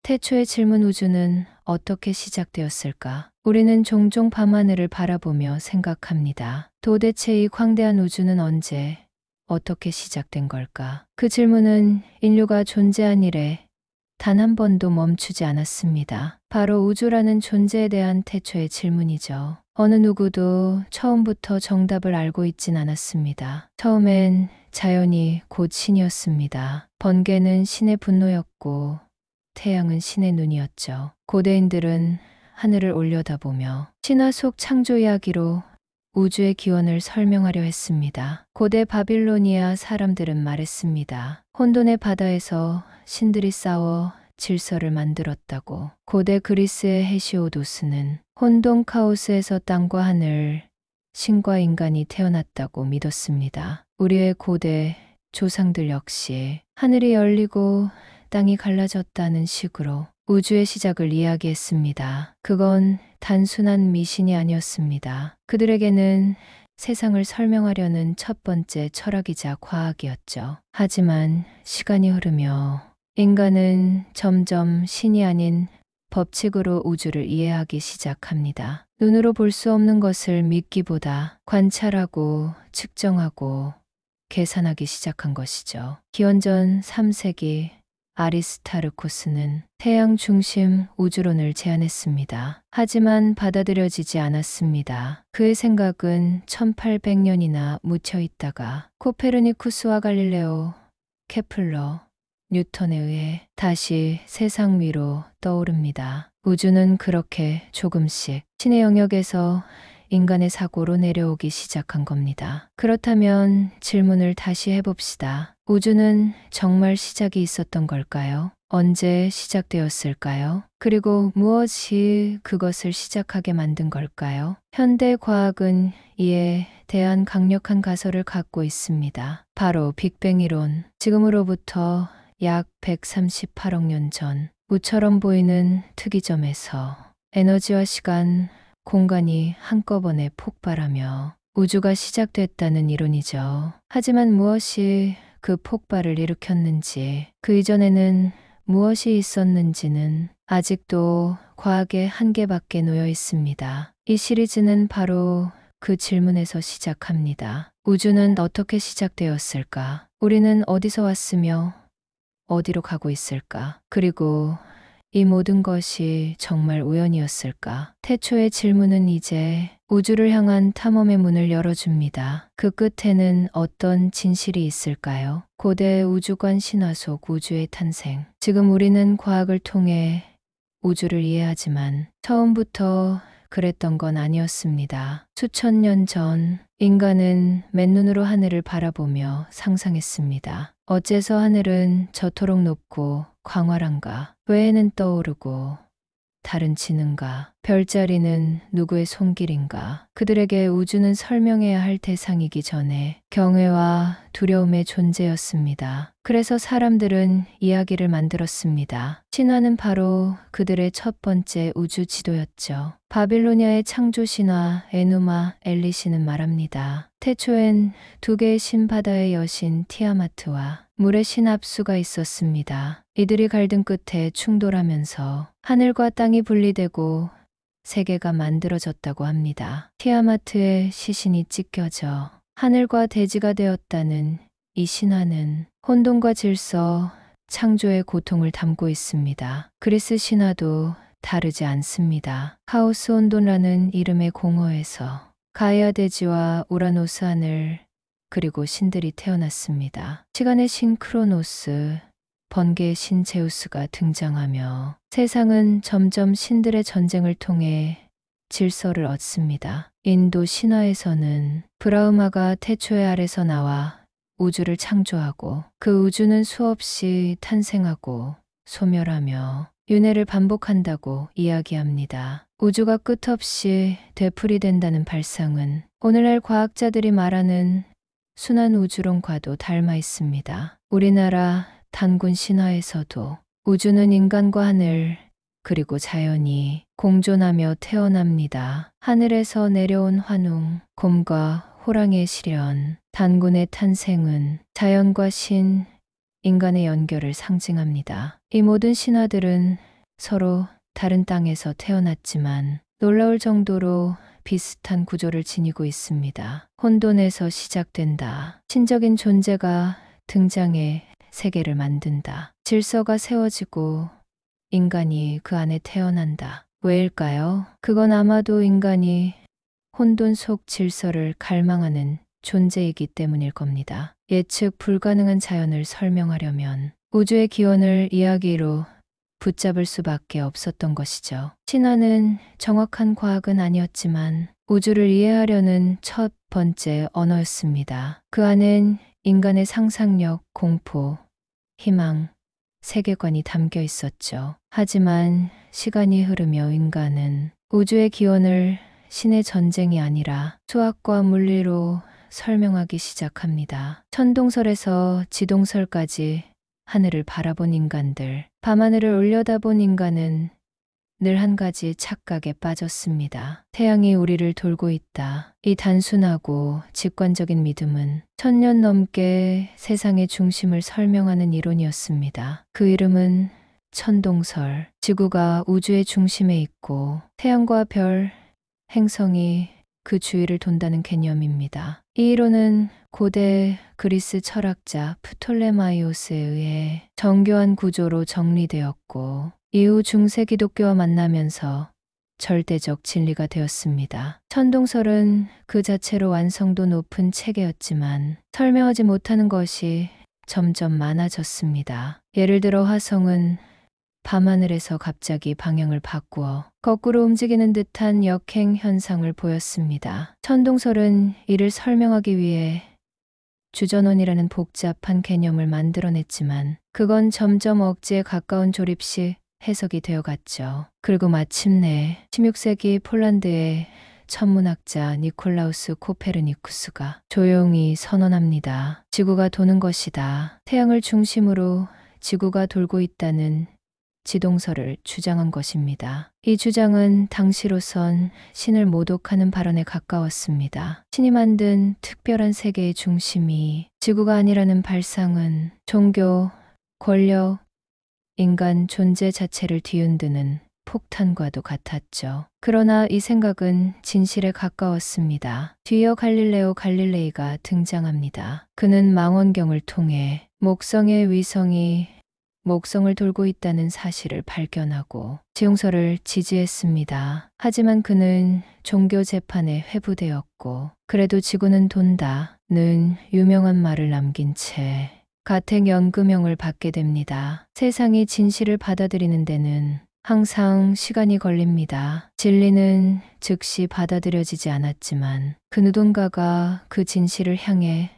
태초의 질문 우주는 어떻게 시작되었을까? 우리는 종종 밤하늘을 바라보며 생각합니다. 도대체 이 광대한 우주는 언제, 어떻게 시작된 걸까? 그 질문은 인류가 존재한 이래 단 한 번도 멈추지 않았습니다. 바로 우주라는 존재에 대한 태초의 질문이죠. 어느 누구도 처음부터 정답을 알고 있진 않았습니다. 처음엔 자연이 곧 신이었습니다. 번개는 신의 분노였고 태양은 신의 눈이었죠. 고대인들은 하늘을 올려다보며 신화 속 창조 이야기로 우주의 기원을 설명하려 했습니다. 고대 바빌로니아 사람들은 말했습니다. 혼돈의 바다에서 신들이 싸워 질서를 만들었다고. 고대 그리스의 헤시오도스는 혼돈 카오스에서 땅과 하늘, 신과 인간이 태어났다고 믿었습니다. 우리의 고대 조상들 역시 하늘이 열리고 땅이 갈라졌다는 식으로 우주의 시작을 이야기했습니다. 그건 단순한 미신이 아니었습니다. 그들에게는 세상을 설명하려는 첫 번째 철학이자 과학이었죠. 하지만 시간이 흐르며 인간은 점점 신이 아닌 법칙으로 우주를 이해하기 시작합니다. 눈으로 볼 수 없는 것을 믿기보다 관찰하고 측정하고 계산하기 시작한 것이죠. 기원전 3세기 아리스타르코스는 태양 중심 우주론을 제안했습니다. 하지만 받아들여지지 않았습니다. 그의 생각은 1800년이나 묻혀 있다가 코페르니쿠스와 갈릴레오, 케플러, 뉴턴에 의해 다시 세상 위로 떠오릅니다. 우주는 그렇게 조금씩 신의 영역에서 인간의 사고로 내려오기 시작한 겁니다. 그렇다면 질문을 다시 해봅시다. 우주는 정말 시작이 있었던 걸까요? 언제 시작되었을까요? 그리고 무엇이 그것을 시작하게 만든 걸까요? 현대 과학은 이에 대한 강력한 가설을 갖고 있습니다. 바로 빅뱅 이론. 지금으로부터 약 138억 년 전, 무처럼 보이는 특이점에서 에너지와 시간, 공간이 한꺼번에 폭발하며 우주가 시작됐다는 이론이죠. 하지만 무엇이 그 폭발을 일으켰는지, 그 이전에는 무엇이 있었는지는 아직도 과학의 한계밖에 놓여 있습니다. 이 시리즈는 바로 그 질문에서 시작합니다. 우주는 어떻게 시작되었을까? 우리는 어디서 왔으며 어디로 가고 있을까? 그리고 이 모든 것이 정말 우연이었을까? 태초의 질문은 이제 우주를 향한 탐험의 문을 열어줍니다. 그 끝에는 어떤 진실이 있을까요? 고대 우주관 신화 속 우주의 탄생. 지금 우리는 과학을 통해 우주를 이해하지만 처음부터 그랬던 건 아니었습니다. 수천 년 전 인간은 맨눈으로 하늘을 바라보며 상상했습니다. 어째서 하늘은 저토록 높고 광활한가? 왜 해는 떠오르고 달은 지는가? 별자리는 누구의 손길인가? 그들에게 우주는 설명해야 할 대상이기 전에 경외와 두려움의 존재였습니다. 그래서 사람들은 이야기를 만들었습니다. 신화는 바로 그들의 첫 번째 우주 지도였죠. 바빌로니아의 창조 신화 에누마 엘리시는 말합니다. 태초엔 두 개의 신 바다의 여신 티아마트와 물의 신 압수가 있었습니다. 이들이 갈등 끝에 충돌하면서 하늘과 땅이 분리되고 세계가 만들어졌다고 합니다. 티아마트의 시신이 찢겨져 하늘과 대지가 되었다는 이 신화는 혼돈과 질서, 창조의 고통을 담고 있습니다. 그리스 신화도 다르지 않습니다. 카오스 혼돈이라는 이름의 공허에서 가이아 대지와 우라노스 하늘, 그리고 신들이 태어났습니다. 시간의 신 크로노스, 번개의 신 제우스가 등장하며 세상은 점점 신들의 전쟁을 통해 질서를 얻습니다. 인도 신화에서는 브라흐마가 태초의 알에서 나와 우주를 창조하고 그 우주는 수없이 탄생하고 소멸하며 윤회를 반복한다고 이야기합니다. 우주가 끝없이 되풀이된다는 발상은 오늘날 과학자들이 말하는 순환 우주론과도 닮아 있습니다. 우리나라 단군 신화에서도 우주는 인간과 하늘 그리고 자연이 공존하며 태어납니다. 하늘에서 내려온 환웅, 곰과 호랑이의 실현, 단군의 탄생은 자연과 신, 인간의 연결을 상징합니다. 이 모든 신화들은 서로 다른 땅에서 태어났지만 놀라울 정도로 비슷한 구조를 지니고 있습니다. 혼돈에서 시작된다. 신적인 존재가 등장해 세계를 만든다. 질서가 세워지고 인간이 그 안에 태어난다. 왜일까요? 그건 아마도 인간이 혼돈 속 질서를 갈망하는 존재이기 때문일 겁니다. 예측 불가능한 자연을 설명하려면 우주의 기원을 이야기로 붙잡을 수밖에 없었던 것이죠. 신화는 정확한 과학은 아니었지만 우주를 이해하려는 첫 번째 언어였습니다. 그 안엔 인간의 상상력, 공포, 희망, 세계관이 담겨 있었죠. 하지만 시간이 흐르며 인간은 우주의 기원을 신의 전쟁이 아니라 수학과 물리로 설명하기 시작합니다. 천동설에서 지동설까지 하늘을 바라본 인간들, 밤하늘을 올려다본 인간은 늘 한 가지 착각에 빠졌습니다. 태양이 우리를 돌고 있다. 이 단순하고 직관적인 믿음은 1000년 넘게 세상의 중심을 설명하는 이론이었습니다. 그 이름은 천동설. 지구가 우주의 중심에 있고 태양과 별, 행성이 그 주위를 돈다는 개념입니다. 이 이론은 고대 그리스 철학자 프톨레마이오스에 의해 정교한 구조로 정리되었고 이후 중세 기독교와 만나면서 절대적 진리가 되었습니다. 천동설은 그 자체로 완성도 높은 체계였지만 설명하지 못하는 것이 점점 많아졌습니다. 예를 들어 화성은 밤하늘에서 갑자기 방향을 바꾸어 거꾸로 움직이는 듯한 역행 현상을 보였습니다. 천동설은 이를 설명하기 위해 주전원이라는 복잡한 개념을 만들어냈지만 그건 점점 억지에 가까운 조립식 해석이 되어갔죠. 그리고 마침내 16세기 폴란드의 천문학자 니콜라우스 코페르니쿠스가 조용히 선언합니다. 지구가 도는 것이다. 태양을 중심으로 지구가 돌고 있다는 지동설을 주장한 것입니다. 이 주장은 당시로선 신을 모독하는 발언에 가까웠습니다. 신이 만든 특별한 세계의 중심이 지구가 아니라는 발상은 종교, 권력, 인간 존재 자체를 뒤흔드는 폭탄과도 같았죠. 그러나 이 생각은 진실에 가까웠습니다. 뒤이어 갈릴레오 갈릴레이가 등장합니다. 그는 망원경을 통해 목성의 위성이 목성을 돌고 있다는 사실을 발견하고 지용설을 지지했습니다. 하지만 그는 종교 재판에 회부되었고 그래도 지구는 돈다는 유명한 말을 남긴 채 가택 연금형을 받게 됩니다. 세상이 진실을 받아들이는 데는 항상 시간이 걸립니다. 진리는 즉시 받아들여지지 않았지만 그 누군가가 그 진실을 향해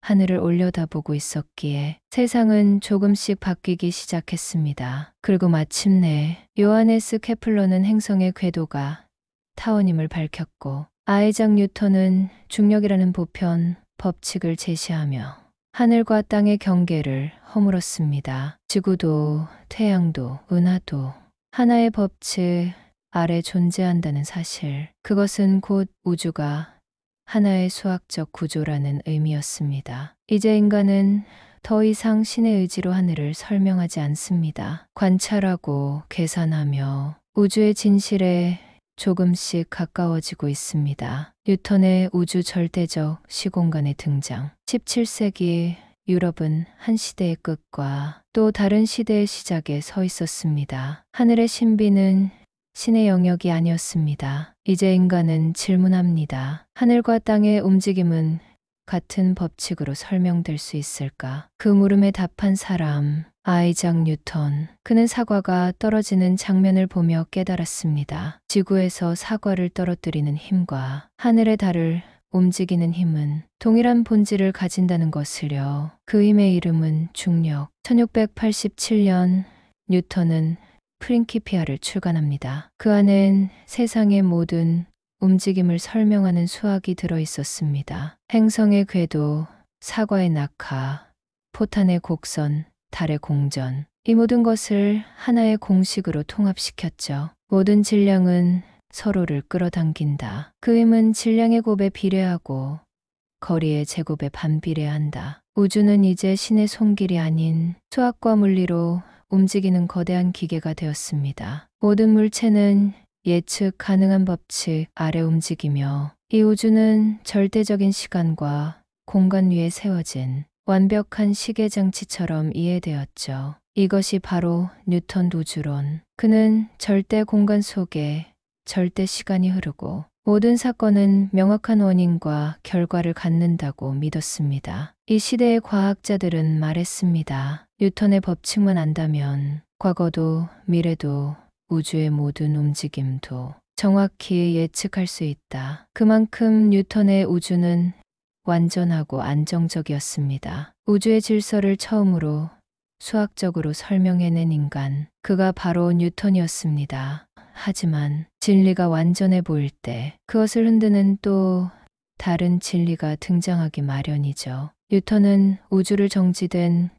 하늘을 올려다보고 있었기에 세상은 조금씩 바뀌기 시작했습니다. 그리고 마침내 요하네스 케플러는 행성의 궤도가 타원임을 밝혔고 아이작 뉴턴은 중력이라는 보편 법칙을 제시하며 하늘과 땅의 경계를 허물었습니다. 지구도 태양도 은하도 하나의 법칙 아래 존재한다는 사실, 그것은 곧 우주가 하나의 수학적 구조라는 의미였습니다. 이제 인간은 더 이상 신의 의지로 하늘을 설명하지 않습니다. 관찰하고 계산하며 우주의 진실에 조금씩 가까워지고 있습니다. 뉴턴의 우주 절대적 시공간의 등장. 17세기 유럽은 한 시대의 끝과 또 다른 시대의 시작에 서 있었습니다. 하늘의 신비는 신의 영역이 아니었습니다. 이제 인간은 질문합니다. 하늘과 땅의 움직임은 같은 법칙으로 설명될 수 있을까? 그 물음에 답한 사람, 아이작 뉴턴. 그는 사과가 떨어지는 장면을 보며 깨달았습니다. 지구에서 사과를 떨어뜨리는 힘과 하늘의 달을 움직이는 힘은 동일한 본질을 가진다는 것을요. 그 힘의 이름은 중력. 1687년 뉴턴은 프린키피아를 출간합니다. 그 안엔 세상의 모든 움직임을 설명하는 수학이 들어 있었습니다. 행성의 궤도, 사과의 낙하, 포탄의 곡선, 달의 공전. 이 모든 것을 하나의 공식으로 통합시켰죠. 모든 질량은 서로를 끌어당긴다. 그 힘은 질량의 곱에 비례하고 거리의 제곱에 반비례한다. 우주는 이제 신의 손길이 아닌 수학과 물리로 움직이는 거대한 기계가 되었습니다. 모든 물체는 예측 가능한 법칙 아래 움직이며 이 우주는 절대적인 시간과 공간 위에 세워진 완벽한 시계 장치처럼 이해되었죠. 이것이 바로 뉴턴 우주론. 그는 절대 공간 속에 절대 시간이 흐르고 모든 사건은 명확한 원인과 결과를 갖는다고 믿었습니다. 이 시대의 과학자들은 말했습니다. 뉴턴의 법칙만 안다면 과거도 미래도 우주의 모든 움직임도 정확히 예측할 수 있다. 그만큼 뉴턴의 우주는 완전하고 안정적이었습니다. 우주의 질서를 처음으로 수학적으로 설명해낸 인간, 그가 바로 뉴턴이었습니다. 하지만 진리가 완전해 보일 때 그것을 흔드는 또 다른 진리가 등장하기 마련이죠. 뉴턴은 우주를 정지된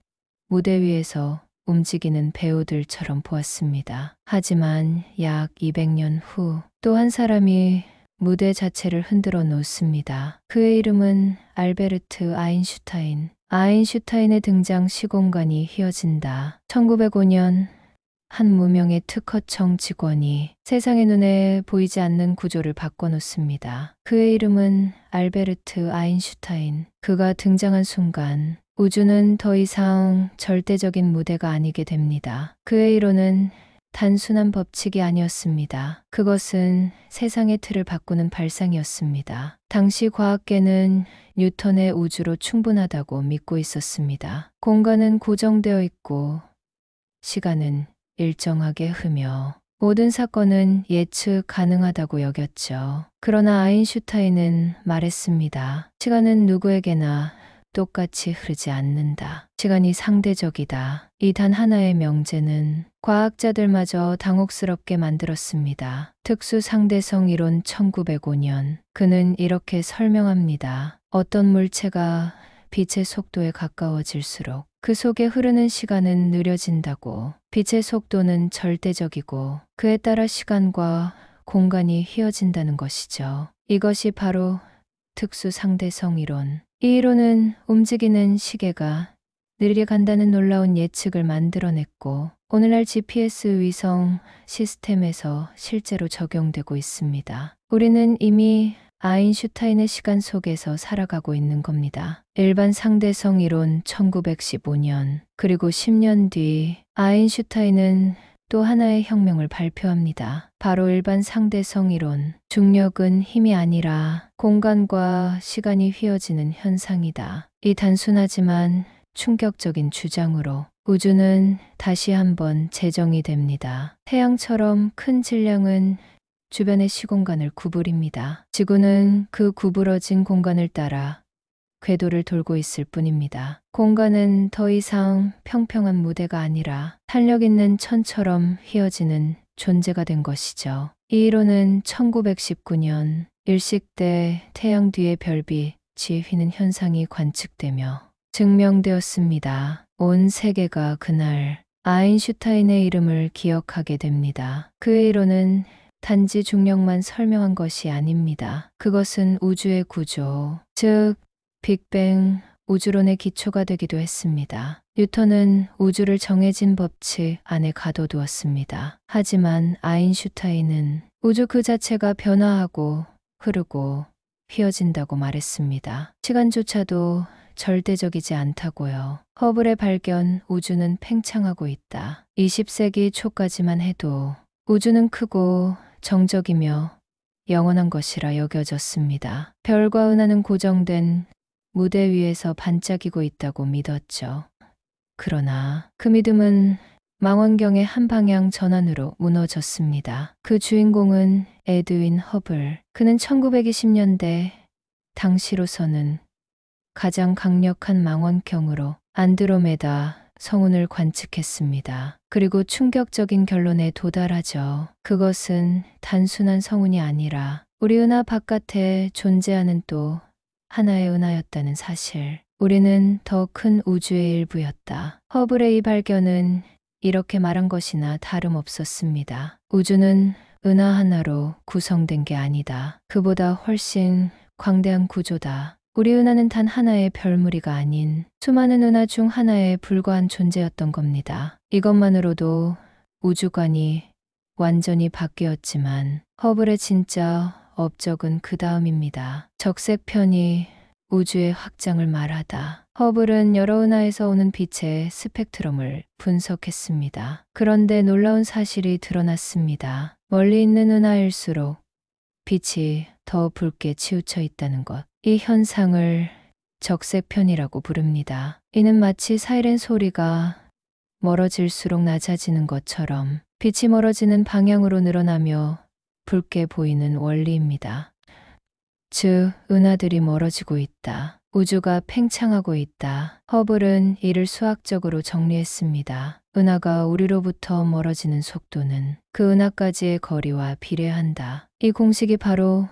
무대 위에서 움직이는 배우들처럼 보았습니다. 하지만 약 200년 후 또 한 사람이 무대 자체를 흔들어 놓습니다. 그의 이름은 알베르트 아인슈타인. 아인슈타인의 등장 시공간이 휘어진다. 1905년 한 무명의 특허청 직원이 세상의 눈에 보이지 않는 구조를 바꿔놓습니다. 그의 이름은 알베르트 아인슈타인. 그가 등장한 순간 우주는 더 이상 절대적인 무대가 아니게 됩니다. 그의 이론은 단순한 법칙이 아니었습니다. 그것은 세상의 틀을 바꾸는 발상이었습니다. 당시 과학계는 뉴턴의 우주로 충분하다고 믿고 있었습니다. 공간은 고정되어 있고 시간은 일정하게 흐르며 모든 사건은 예측 가능하다고 여겼죠. 그러나 아인슈타인은 말했습니다. 시간은 누구에게나 똑같이 흐르지 않는다. 시간이 상대적이다. 이 단 하나의 명제는 과학자들마저 당혹스럽게 만들었습니다. 특수 상대성 이론 1905년. 그는 이렇게 설명합니다. 어떤 물체가 빛의 속도에 가까워질수록 그 속에 흐르는 시간은 느려진다고. 빛의 속도는 절대적이고 그에 따라 시간과 공간이 휘어진다는 것이죠. 이것이 바로 특수 상대성 이론. 이 이론은 움직이는 시계가 느리게 간다는 놀라운 예측을 만들어냈고 오늘날 GPS 위성 시스템에서 실제로 적용되고 있습니다. 우리는 이미 아인슈타인의 시간 속에서 살아가고 있는 겁니다. 일반 상대성 이론 1915년 그리고 10년 뒤 아인슈타인은 또 하나의 혁명을 발표합니다. 바로 일반 상대성 이론. 중력은 힘이 아니라 공간과 시간이 휘어지는 현상이다. 이 단순하지만 충격적인 주장으로 우주는 다시 한번 재정이 됩니다. 태양처럼 큰 질량은 주변의 시공간을 구부립니다. 지구는 그 구부러진 공간을 따라 궤도를 돌고 있을 뿐입니다. 공간은 더 이상 평평한 무대가 아니라 탄력 있는 천처럼 휘어지는 존재가 된 것이죠. 이 이론은 1919년 일식 때 태양 뒤에 별빛이 휘는 현상이 관측되며 증명되었습니다. 온 세계가 그날 아인슈타인의 이름을 기억하게 됩니다. 그의 이론은 단지 중력만 설명한 것이 아닙니다. 그것은 우주의 구조, 즉 빅뱅 우주론의 기초가 되기도 했습니다. 뉴턴은 우주를 정해진 법칙 안에 가둬두었습니다. 하지만 아인슈타인은 우주 그 자체가 변화하고 흐르고 휘어진다고 말했습니다. 시간조차도 절대적이지 않다고요. 허블의 발견, 우주는 팽창하고 있다. 20세기 초까지만 해도 우주는 크고 정적이며 영원한 것이라 여겨졌습니다. 별과 은하는 고정된 무대 위에서 반짝이고 있다고 믿었죠. 그러나 그 믿음은 망원경의 한 방향 전환으로 무너졌습니다. 그 주인공은 에드윈 허블. 그는 1920년대 당시로서는 가장 강력한 망원경으로 안드로메다 성운을 관측했습니다. 그리고 충격적인 결론에 도달하죠. 그것은 단순한 성운이 아니라 우리 은하 바깥에 존재하는 또 하나의 은하였다는 사실. 우리는 더 큰 우주의 일부였다. 허블의 이 발견은 이렇게 말한 것이나 다름없었습니다. 우주는 은하 하나로 구성된 게 아니다. 그보다 훨씬 광대한 구조다. 우리 은하는 단 하나의 별무리가 아닌 수많은 은하 중 하나에 불과한 존재였던 겁니다. 이것만으로도 우주관이 완전히 바뀌었지만 허블의 진짜 업적은 그 다음입니다. 적색편이 우주의 확장을 말하다. 허블은 여러 은하에서 오는 빛의 스펙트럼을 분석했습니다. 그런데 놀라운 사실이 드러났습니다. 멀리 있는 은하일수록 빛이 더 붉게 치우쳐 있다는 것. 이 현상을 적색편이라고 부릅니다. 이는 마치 사이렌 소리가 멀어질수록 낮아지는 것처럼 빛이 멀어지는 방향으로 늘어나며 붉게 보이는 원리입니다. 즉, 은하들이 멀어지고 있다. 우주가 팽창하고 있다. 허블은 이를 수학적으로 정리했습니다. 은하가 우리로부터 멀어지는 속도는 그 은하까지의 거리와 비례한다. 이 공식이 바로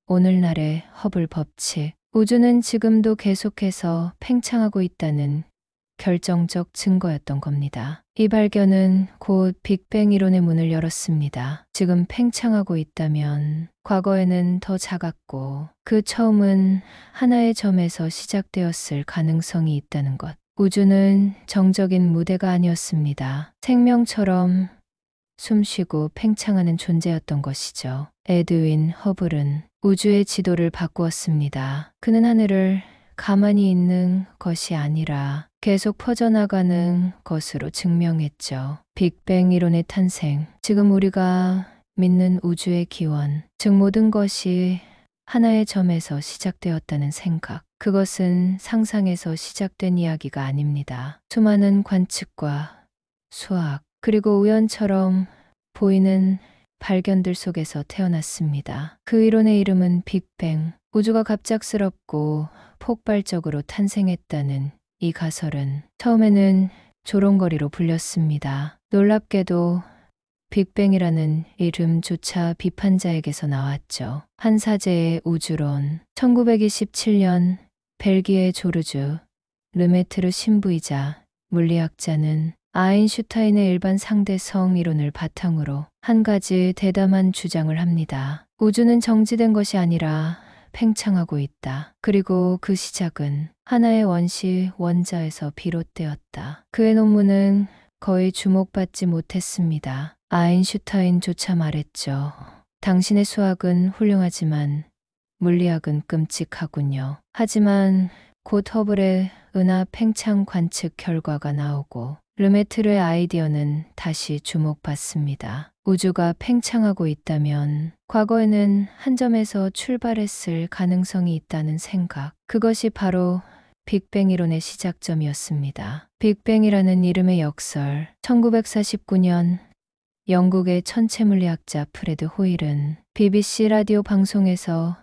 오늘날의 허블 법칙. 우주는 지금도 계속해서 팽창하고 있다는 결정적 증거였던 겁니다. 이 발견은 곧 빅뱅 이론의 문을 열었습니다. 지금 팽창하고 있다면 과거에는 더 작았고 그 처음은 하나의 점에서 시작되었을 가능성이 있다는 것. 우주는 정적인 무대가 아니었습니다. 생명처럼 숨쉬고 팽창하는 존재였던 것이죠. 에드윈 허블은 우주의 지도를 바꾸었습니다. 그는 하늘을 가만히 있는 것이 아니라 계속 퍼져나가는 것으로 증명했죠. 빅뱅 이론의 탄생. 지금 우리가 믿는 우주의 기원, 즉 모든 것이 하나의 점에서 시작되었다는 생각. 그것은 상상에서 시작된 이야기가 아닙니다. 수많은 관측과 수학, 그리고 우연처럼 보이는 발견들 속에서 태어났습니다. 그 이론의 이름은 빅뱅. 우주가 갑작스럽고 폭발적으로 탄생했다는 이 가설은 처음에는 조롱거리로 불렸습니다. 놀랍게도 빅뱅이라는 이름조차 비판자에게서 나왔죠. 한 사제의 우주론. 1927년 벨기에 조르주 르메트르 신부이자 물리학자는 아인슈타인의 일반 상대성 이론을 바탕으로 한 가지 대담한 주장을 합니다. 우주는 정지된 것이 아니라 팽창하고 있다. 그리고 그 시작은 하나의 원시 원자에서 비롯되었다. 그의 논문은 거의 주목받지 못했습니다. 아인슈타인조차 말했죠. 당신의 수학은 훌륭하지만 물리학은 끔찍하군요. 하지만 곧 허블의 은하 팽창 관측 결과가 나오고 르메트르의 아이디어는 다시 주목받습니다. 우주가 팽창하고 있다면 과거에는 한 점에서 출발했을 가능성이 있다는 생각. 그것이 바로 빅뱅 이론의 시작점이었습니다. 빅뱅이라는 이름의 역설. 1949년 영국의 천체물리학자 프레드 호일은 BBC 라디오 방송에서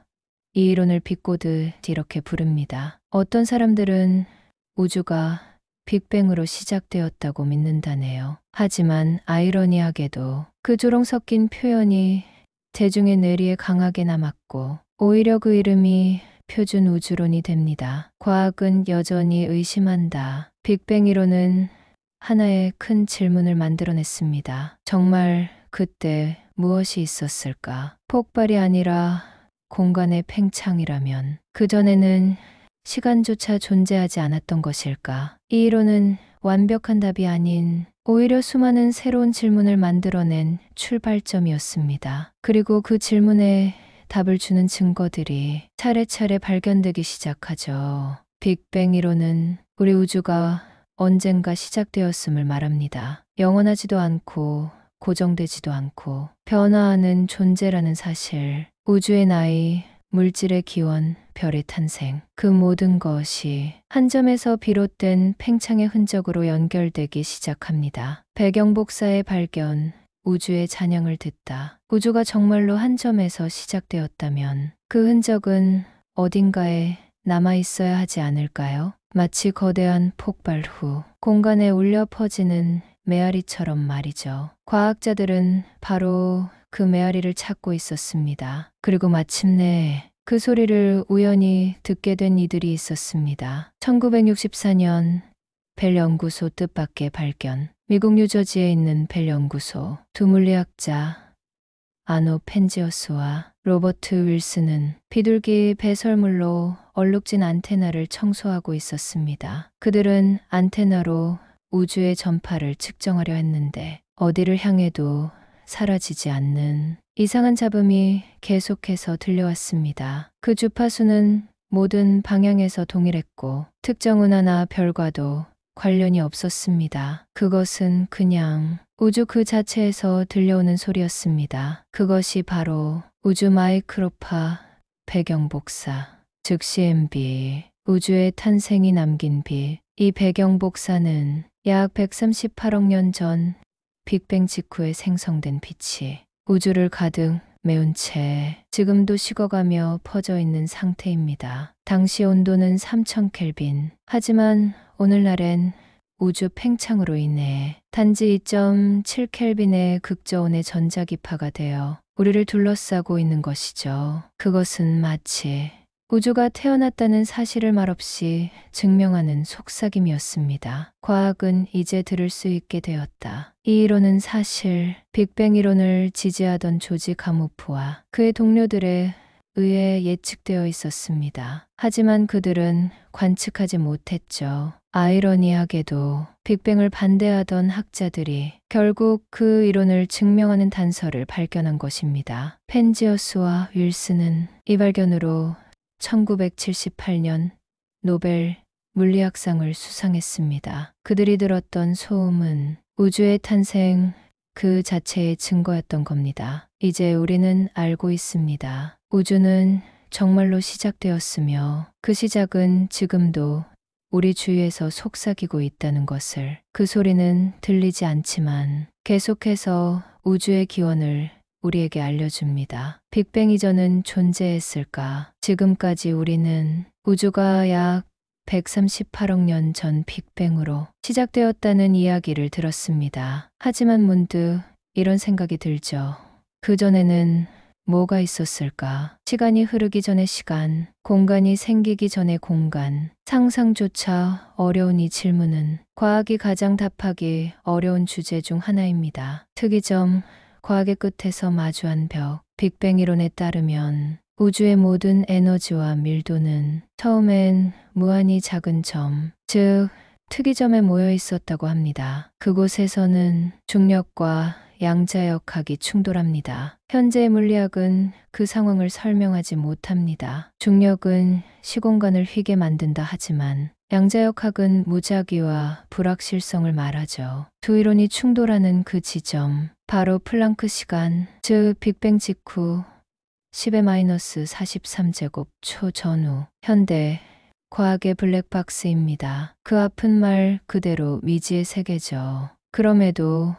이 이론을 비꼬듯 이렇게 부릅니다. 어떤 사람들은 우주가 빅뱅으로 시작되었다고 믿는다네요. 하지만 아이러니하게도 그 조롱 섞인 표현이 대중의 뇌리에 강하게 남았고 오히려 그 이름이 표준 우주론이 됩니다. 과학은 여전히 의심한다. 빅뱅 이론은 하나의 큰 질문을 만들어냈습니다. 정말 그때 무엇이 있었을까? 폭발이 아니라 공간의 팽창이라면 그전에는 시간조차 존재하지 않았던 것일까? 이 이론은 완벽한 답이 아닌 오히려 수많은 새로운 질문을 만들어낸 출발점이었습니다. 그리고 그 질문에 답을 주는 증거들이 차례차례 발견되기 시작하죠. 빅뱅 이론은 우리 우주가 언젠가 시작되었음을 말합니다. 영원하지도 않고 고정되지도 않고 변화하는 존재라는 사실, 우주의 나이, 물질의 기원, 별의 탄생, 그 모든 것이 한 점에서 비롯된 팽창의 흔적으로 연결되기 시작합니다. 배경복사의 발견, 우주의 찬양을 듣다. 우주가 정말로 한 점에서 시작되었다면 그 흔적은 어딘가에 남아 있어야 하지 않을까요? 마치 거대한 폭발 후 공간에 울려 퍼지는 메아리처럼 말이죠. 과학자들은 바로 그 메아리를 찾고 있었습니다. 그리고 마침내 그 소리를 우연히 듣게 된 이들이 있었습니다. 1964년 벨 연구소 뜻밖의 발견. 미국 뉴저지에 있는 벨 연구소. 두 물리학자 아노 펜지어스와 로버트 윌슨은 비둘기 배설물로 얼룩진 안테나를 청소하고 있었습니다. 그들은 안테나로 우주의 전파를 측정하려 했는데 어디를 향해도 사라지지 않는 이상한 잡음이 계속해서 들려왔습니다. 그 주파수는 모든 방향에서 동일했고 특정 은하나 별과도 관련이 없었습니다. 그것은 그냥 우주 그 자체에서 들려오는 소리였습니다. 그것이 바로 우주 마이크로파 배경 복사, 즉 CMB, 우주의 탄생이 남긴 빛. 이 배경 복사는 약 138억 년 전 빅뱅 직후에 생성된 빛이 우주를 가득 메운 채 지금도 식어가며 퍼져 있는 상태입니다. 당시 온도는 3000 켈빈. 하지만 오늘날엔 우주 팽창으로 인해 단지 2.7 켈빈의 극저온의 전자기파가 되어 우리를 둘러싸고 있는 것이죠. 그것은 마치 우주가 태어났다는 사실을 말없이 증명하는 속삭임이었습니다. 과학은 이제 들을 수 있게 되었다. 이 이론은 사실 빅뱅 이론을 지지하던 조지 가모프와 그의 동료들에 의해 예측되어 있었습니다. 하지만 그들은 관측하지 못했죠. 아이러니하게도 빅뱅을 반대하던 학자들이 결국 그 이론을 증명하는 단서를 발견한 것입니다. 펜지어스와 윌슨은 이 발견으로 1978년 노벨 물리학상을 수상했습니다. 그들이 들었던 소음은 우주의 탄생 그 자체의 증거였던 겁니다. 이제 우리는 알고 있습니다. 우주는 정말로 시작되었으며 그 시작은 지금도 우리 주위에서 속삭이고 있다는 것을. 그 소리는 들리지 않지만 계속해서 우주의 기원을 우리에게 알려줍니다. 빅뱅 이전은 존재했을까? 지금까지 우리는 우주가 약 138억 년 전 빅뱅으로 시작되었다는 이야기를 들었습니다. 하지만 문득 이런 생각이 들죠. 그전에는 뭐가 있었을까? 시간이 흐르기 전의 시간, 공간이 생기기 전의 공간. 상상조차 어려운 이 질문은 과학이 가장 답하기 어려운 주제 중 하나입니다. 특이점, 과학의 끝에서 마주한 벽. 빅뱅 이론에 따르면 우주의 모든 에너지와 밀도는 처음엔 무한히 작은 점, 즉 특이점에 모여 있었다고 합니다. 그곳에서는 중력과 양자역학이 충돌합니다. 현재의 물리학은 그 상황을 설명하지 못합니다. 중력은 시공간을 휘게 만든다 하지만 양자역학은 무작위와 불확실성을 말하죠. 두 이론이 충돌하는 그 지점, 바로 플랑크 시간, 즉 빅뱅 직후 10의 -43제곱 초 전후, 현대 과학의 블랙박스입니다. 그 앞은 말 그대로 미지의 세계죠. 그럼에도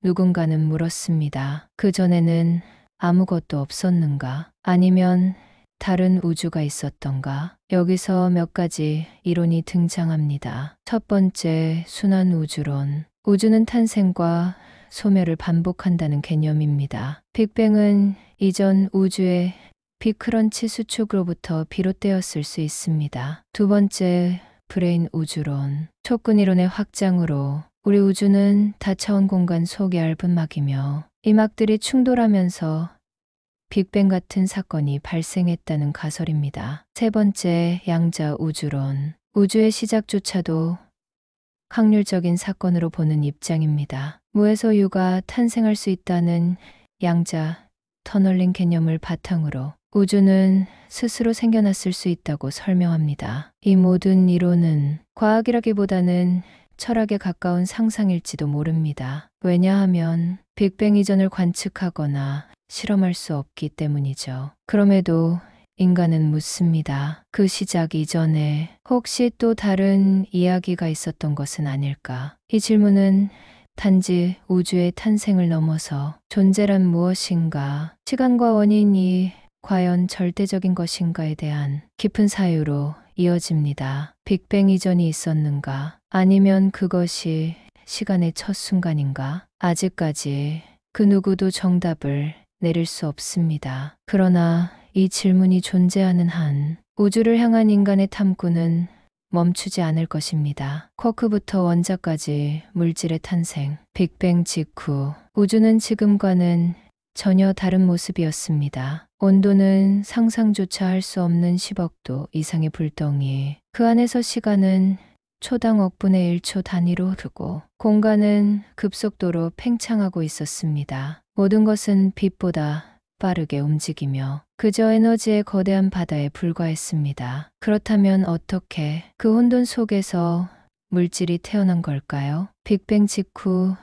누군가는 물었습니다. 그전에는 아무것도 없었는가? 아니면 다른 우주가 있었던가? 여기서 몇 가지 이론이 등장합니다. 첫 번째, 순환 우주론. 우주는 탄생과 소멸을 반복한다는 개념입니다. 빅뱅은 이전 우주의 빅크런치 수축으로부터 비롯되었을 수 있습니다. 두 번째, 브레인 우주론. 촉근 이론의 확장으로 우리 우주는 다차원 공간 속의 얇은 막이며 이 막들이 충돌하면서 빅뱅 같은 사건이 발생했다는 가설입니다. 세 번째, 양자 우주론. 우주의 시작조차도 확률적인 사건으로 보는 입장입니다. 무에서 유가 탄생할 수 있다는 양자 터널링 개념을 바탕으로 우주는 스스로 생겨났을 수 있다고 설명합니다. 이 모든 이론은 과학이라기보다는 철학에 가까운 상상일지도 모릅니다. 왜냐하면 빅뱅 이전을 관측하거나 실험할 수 없기 때문이죠. 그럼에도 인간은 묻습니다. 그 시작 이전에 혹시 또 다른 이야기가 있었던 것은 아닐까? 이 질문은 단지 우주의 탄생을 넘어서 존재란 무엇인가, 시간과 원인이 과연 절대적인 것인가에 대한 깊은 사유로 이어집니다. 빅뱅 이전이 있었는가? 아니면 그것이 시간의 첫 순간인가? 아직까지 그 누구도 정답을 내릴 수 없습니다. 그러나 이 질문이 존재하는 한 우주를 향한 인간의 탐구는 멈추지 않을 것입니다. 쿼크부터 원자까지 물질의 탄생, 빅뱅 직후 우주는 지금과는 전혀 다른 모습이었습니다. 온도는 상상조차 할 수 없는 10억 도 이상의 불덩이. 그 안에서 시간은 초당 억분의 1초 단위로 흐르고 공간은 급속도로 팽창하고 있었습니다. 모든 것은 빛보다 빠르게 움직이며 그저 에너지의 거대한 바다에 불과했습니다. 그렇다면 어떻게 그 혼돈 속에서 물질이 태어난 걸까요? 빅뱅 직후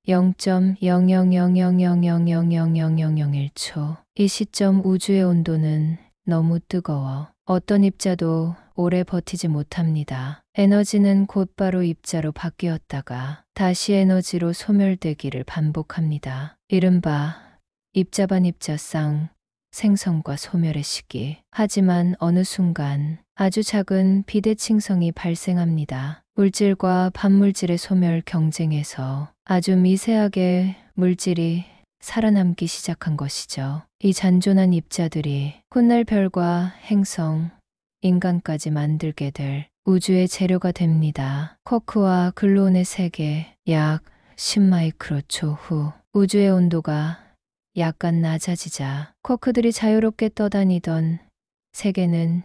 0.00000000001초. 이 시점 우주의 온도는 너무 뜨거워 어떤 입자도 오래 버티지 못합니다. 에너지는 곧바로 입자로 바뀌었다가 다시 에너지로 소멸되기를 반복합니다. 이른바 입자 반 입자 쌍 생성과 소멸의 시기. 하지만 어느 순간 아주 작은 비대칭성이 발생합니다. 물질과 반물질의 소멸 경쟁에서 아주 미세하게 물질이 살아남기 시작한 것이죠. 이 잔존한 입자들이 훗날 별과 행성, 인간까지 만들게 될 우주의 재료가 됩니다. 쿼크와 글루온의 세계. 약 10마이크로초 후 우주의 온도가 약간 낮아지자 쿼크들이 자유롭게 떠다니던 세계는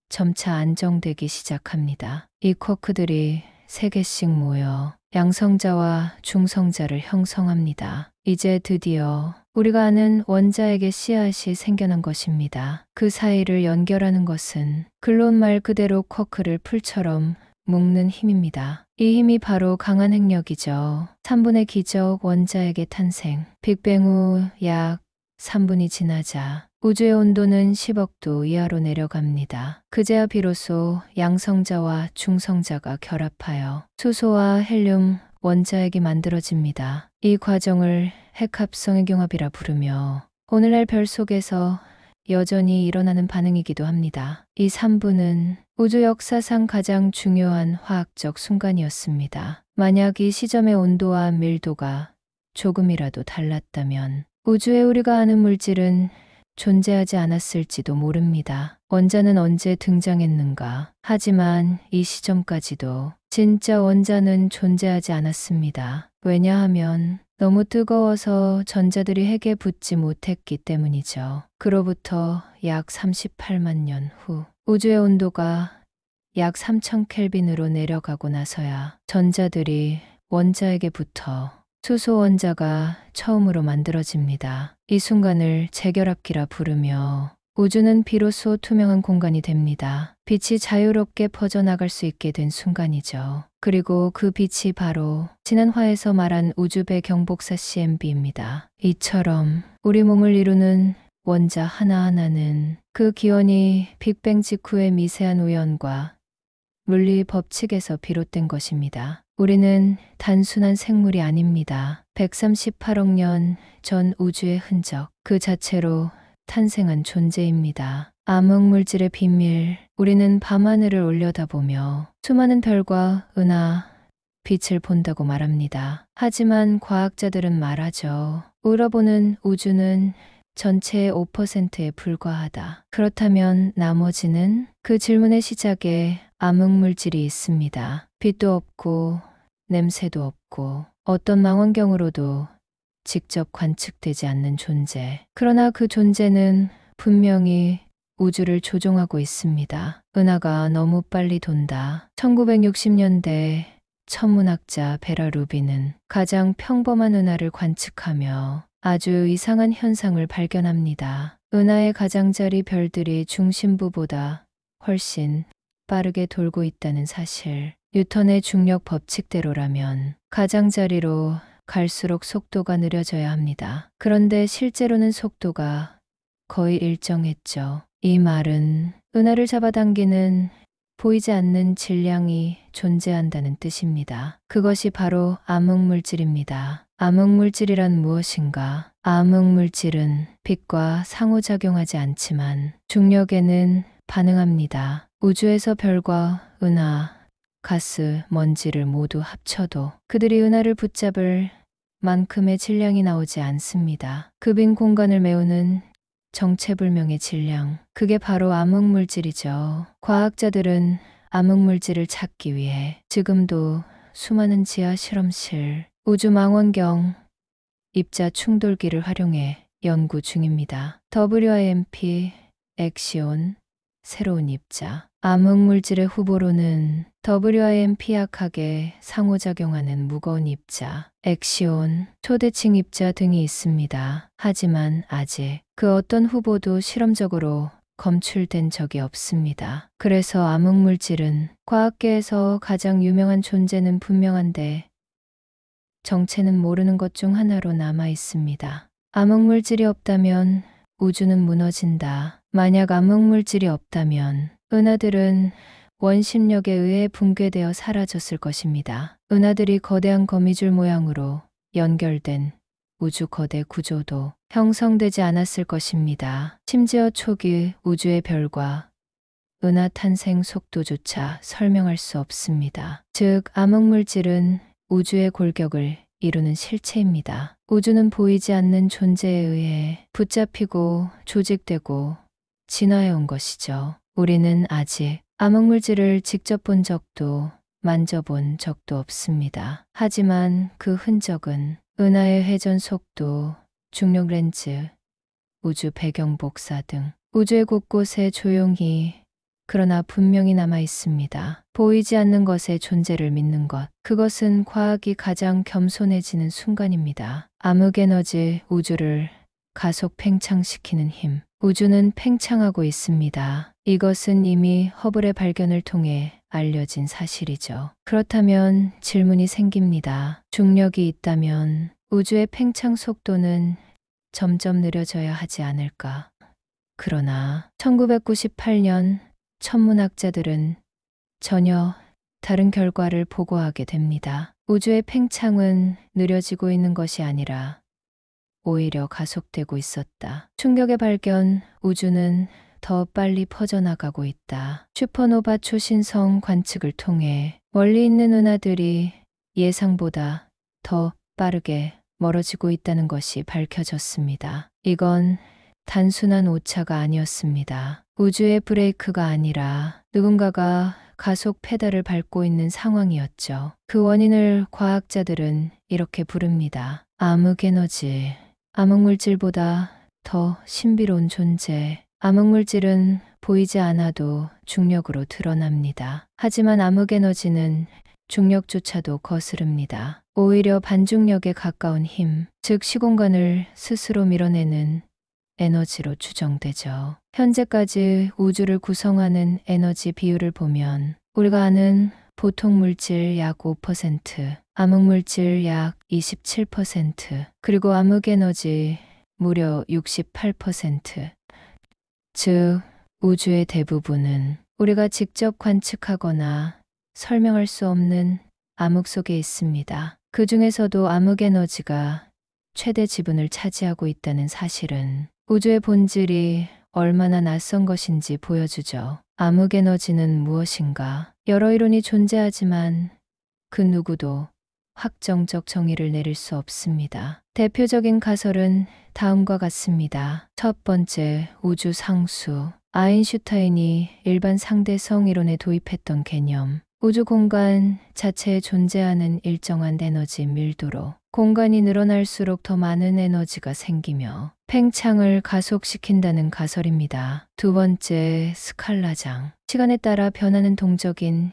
점차 안정되기 시작합니다. 이 쿼크들이 3개씩 모여 양성자와 중성자를 형성합니다. 이제 드디어 우리가 아는 원자에게 씨앗이 생겨난 것입니다. 그 사이를 연결하는 것은 글론 말 그대로 쿼크를 풀처럼 묶는 힘입니다. 이 힘이 바로 강한 핵력이죠. 3분의 기적 원자에게 탄생. 빅뱅 후 약 3분이 지나자 우주의 온도는 10억 도 이하로 내려갑니다. 그제야 비로소 양성자와 중성자가 결합하여 수소와 헬륨 원자핵이 만들어집니다. 이 과정을 핵합성의 경합이라 부르며 오늘날 별 속에서 여전히 일어나는 반응이기도 합니다. 이 3분은 우주 역사상 가장 중요한 화학적 순간이었습니다. 만약 이 시점의 온도와 밀도가 조금이라도 달랐다면 우주에 우리가 아는 물질은 존재하지 않았을지도 모릅니다. 원자는 언제 등장했는가? 하지만 이 시점까지도 진짜 원자는 존재하지 않았습니다. 왜냐하면 너무 뜨거워서 전자들이 핵에 붙지 못했기 때문이죠. 그로부터 약 38만 년 후 우주의 온도가 약 3000켈빈으로 내려가고 나서야 전자들이 원자에게 붙어 수소 원자가 처음으로 만들어집니다. 이 순간을 재결합기라 부르며 우주는 비로소 투명한 공간이 됩니다. 빛이 자유롭게 퍼져나갈 수 있게 된 순간이죠. 그리고 그 빛이 바로 지난 화에서 말한 우주배 경복사 CMB입니다. 이처럼 우리 몸을 이루는 원자 하나하나는 그 기원이 빅뱅 직후의 미세한 우연과 물리 법칙에서 비롯된 것입니다. 우리는 단순한 생물이 아닙니다. 138억 년 전 우주의 흔적 그 자체로 탄생한 존재입니다. 암흑물질의 비밀. 우리는 밤하늘을 올려다보며 수많은 별과 은하, 빛을 본다고 말합니다. 하지만 과학자들은 말하죠. 우러보는 우주는 전체의 5%에 불과하다. 그렇다면 나머지는? 그 질문의 시작에 암흑물질이 있습니다. 빛도 없고 냄새도 없고 어떤 망원경으로도 직접 관측되지 않는 존재. 그러나 그 존재는 분명히 우주를 조종하고 있습니다. 은하가 너무 빨리 돈다. 1960년대 천문학자 베라 루비는 가장 평범한 은하를 관측하며 아주 이상한 현상을 발견합니다. 은하의 가장자리 별들이 중심부보다 훨씬 빠르게 돌고 있다는 사실. 뉴턴의 중력 법칙대로라면 가장자리로 갈수록 속도가 느려져야 합니다. 그런데 실제로는 속도가 거의 일정했죠. 이 말은 은하를 잡아당기는 보이지 않는 질량이 존재한다는 뜻입니다. 그것이 바로 암흑물질입니다. 암흑물질이란 무엇인가? 암흑물질은 빛과 상호작용하지 않지만 중력에는 반응합니다. 우주에서 별과 은하, 가스, 먼지를 모두 합쳐도 그들이 은하를 붙잡을 만큼의 질량이 나오지 않습니다. 그 빈 공간을 메우는 정체불명의 질량, 그게 바로 암흑물질이죠. 과학자들은 암흑물질을 찾기 위해 지금도 수많은 지하 실험실, 우주 망원경, 입자 충돌기를 활용해 연구 중입니다. WIMP, 엑시온, 새로운 입자. 암흑물질의 후보로는 WIMP 약하게 상호작용하는 무거운 입자, 엑시온, 초대칭 입자 등이 있습니다. 하지만 아직 그 어떤 후보도 실험적으로 검출된 적이 없습니다. 그래서 암흑물질은 과학계에서 가장 유명한 존재는 분명한데 정체는 모르는 것 중 하나로 남아 있습니다. 암흑물질이 없다면 우주는 무너진다. 만약 암흑물질이 없다면 은하들은 원심력에 의해 붕괴되어 사라졌을 것입니다. 은하들이 거대한 거미줄 모양으로 연결된 우주 거대 구조도 형성되지 않았을 것입니다. 심지어 초기 우주의 별과 은하 탄생 속도조차 설명할 수 없습니다. 즉, 암흑물질은 우주의 골격을 이루는 실체입니다. 우주는 보이지 않는 존재에 의해 붙잡히고 조직되고 진화해온 것이죠. 우리는 아직 암흑물질을 직접 본 적도 만져본 적도 없습니다. 하지만 그 흔적은 은하의 회전 속도, 중력 렌즈, 우주 배경 복사 등 우주의 곳곳에 조용히 그러나 분명히 남아 있습니다. 보이지 않는 것의 존재를 믿는 것. 그것은 과학이 가장 겸손해지는 순간입니다. 암흑에너지, 우주를 가속 팽창시키는 힘. 우주는 팽창하고 있습니다. 이것은 이미 허블의 발견을 통해 알려진 사실이죠. 그렇다면 질문이 생깁니다. 중력이 있다면 우주의 팽창 속도는 점점 느려져야 하지 않을까? 그러나 1998년 천문학자들은 전혀 다른 결과를 보고하게 됩니다. 우주의 팽창은 느려지고 있는 것이 아니라 오히려 가속되고 있었다. 충격의 발견, 우주는 더 빨리 퍼져나가고 있다. 슈퍼노바 초신성 관측을 통해 멀리 있는 은하들이 예상보다 더 빠르게 멀어지고 있다는 것이 밝혀졌습니다. 이건 단순한 오차가 아니었습니다. 우주의 브레이크가 아니라 누군가가 가속 페달을 밟고 있는 상황이었죠. 그 원인을 과학자들은 이렇게 부릅니다. 암흑에너지. 암흑물질보다 더 신비로운 존재. 암흑물질은 보이지 않아도 중력으로 드러납니다. 하지만 암흑에너지는 중력조차도 거스릅니다. 오히려 반중력에 가까운 힘, 즉 시공간을 스스로 밀어내는 에너지로 추정되죠. 현재까지 우주를 구성하는 에너지 비율을 보면 우리가 아는 보통 물질 약 5%, 암흑물질 약 27%, 그리고 암흑에너지 무려 68%. 즉, 우주의 대부분은 우리가 직접 관측하거나 설명할 수 없는 암흑 속에 있습니다. 그 중에서도 암흑에너지가 최대 지분을 차지하고 있다는 사실은 우주의 본질이 얼마나 낯선 것인지 보여주죠. 암흑에너지는 무엇인가? 여러 이론이 존재하지만 그 누구도 확정적 정의를 내릴 수 없습니다. 대표적인 가설은 다음과 같습니다. 첫 번째, 우주 상수. 아인슈타인이 일반 상대성 이론에 도입했던 개념. 우주 공간 자체에 존재하는 일정한 에너지 밀도로 공간이 늘어날수록 더 많은 에너지가 생기며 팽창을 가속시킨다는 가설입니다. 두 번째, 스칼라장. 시간에 따라 변하는 동적인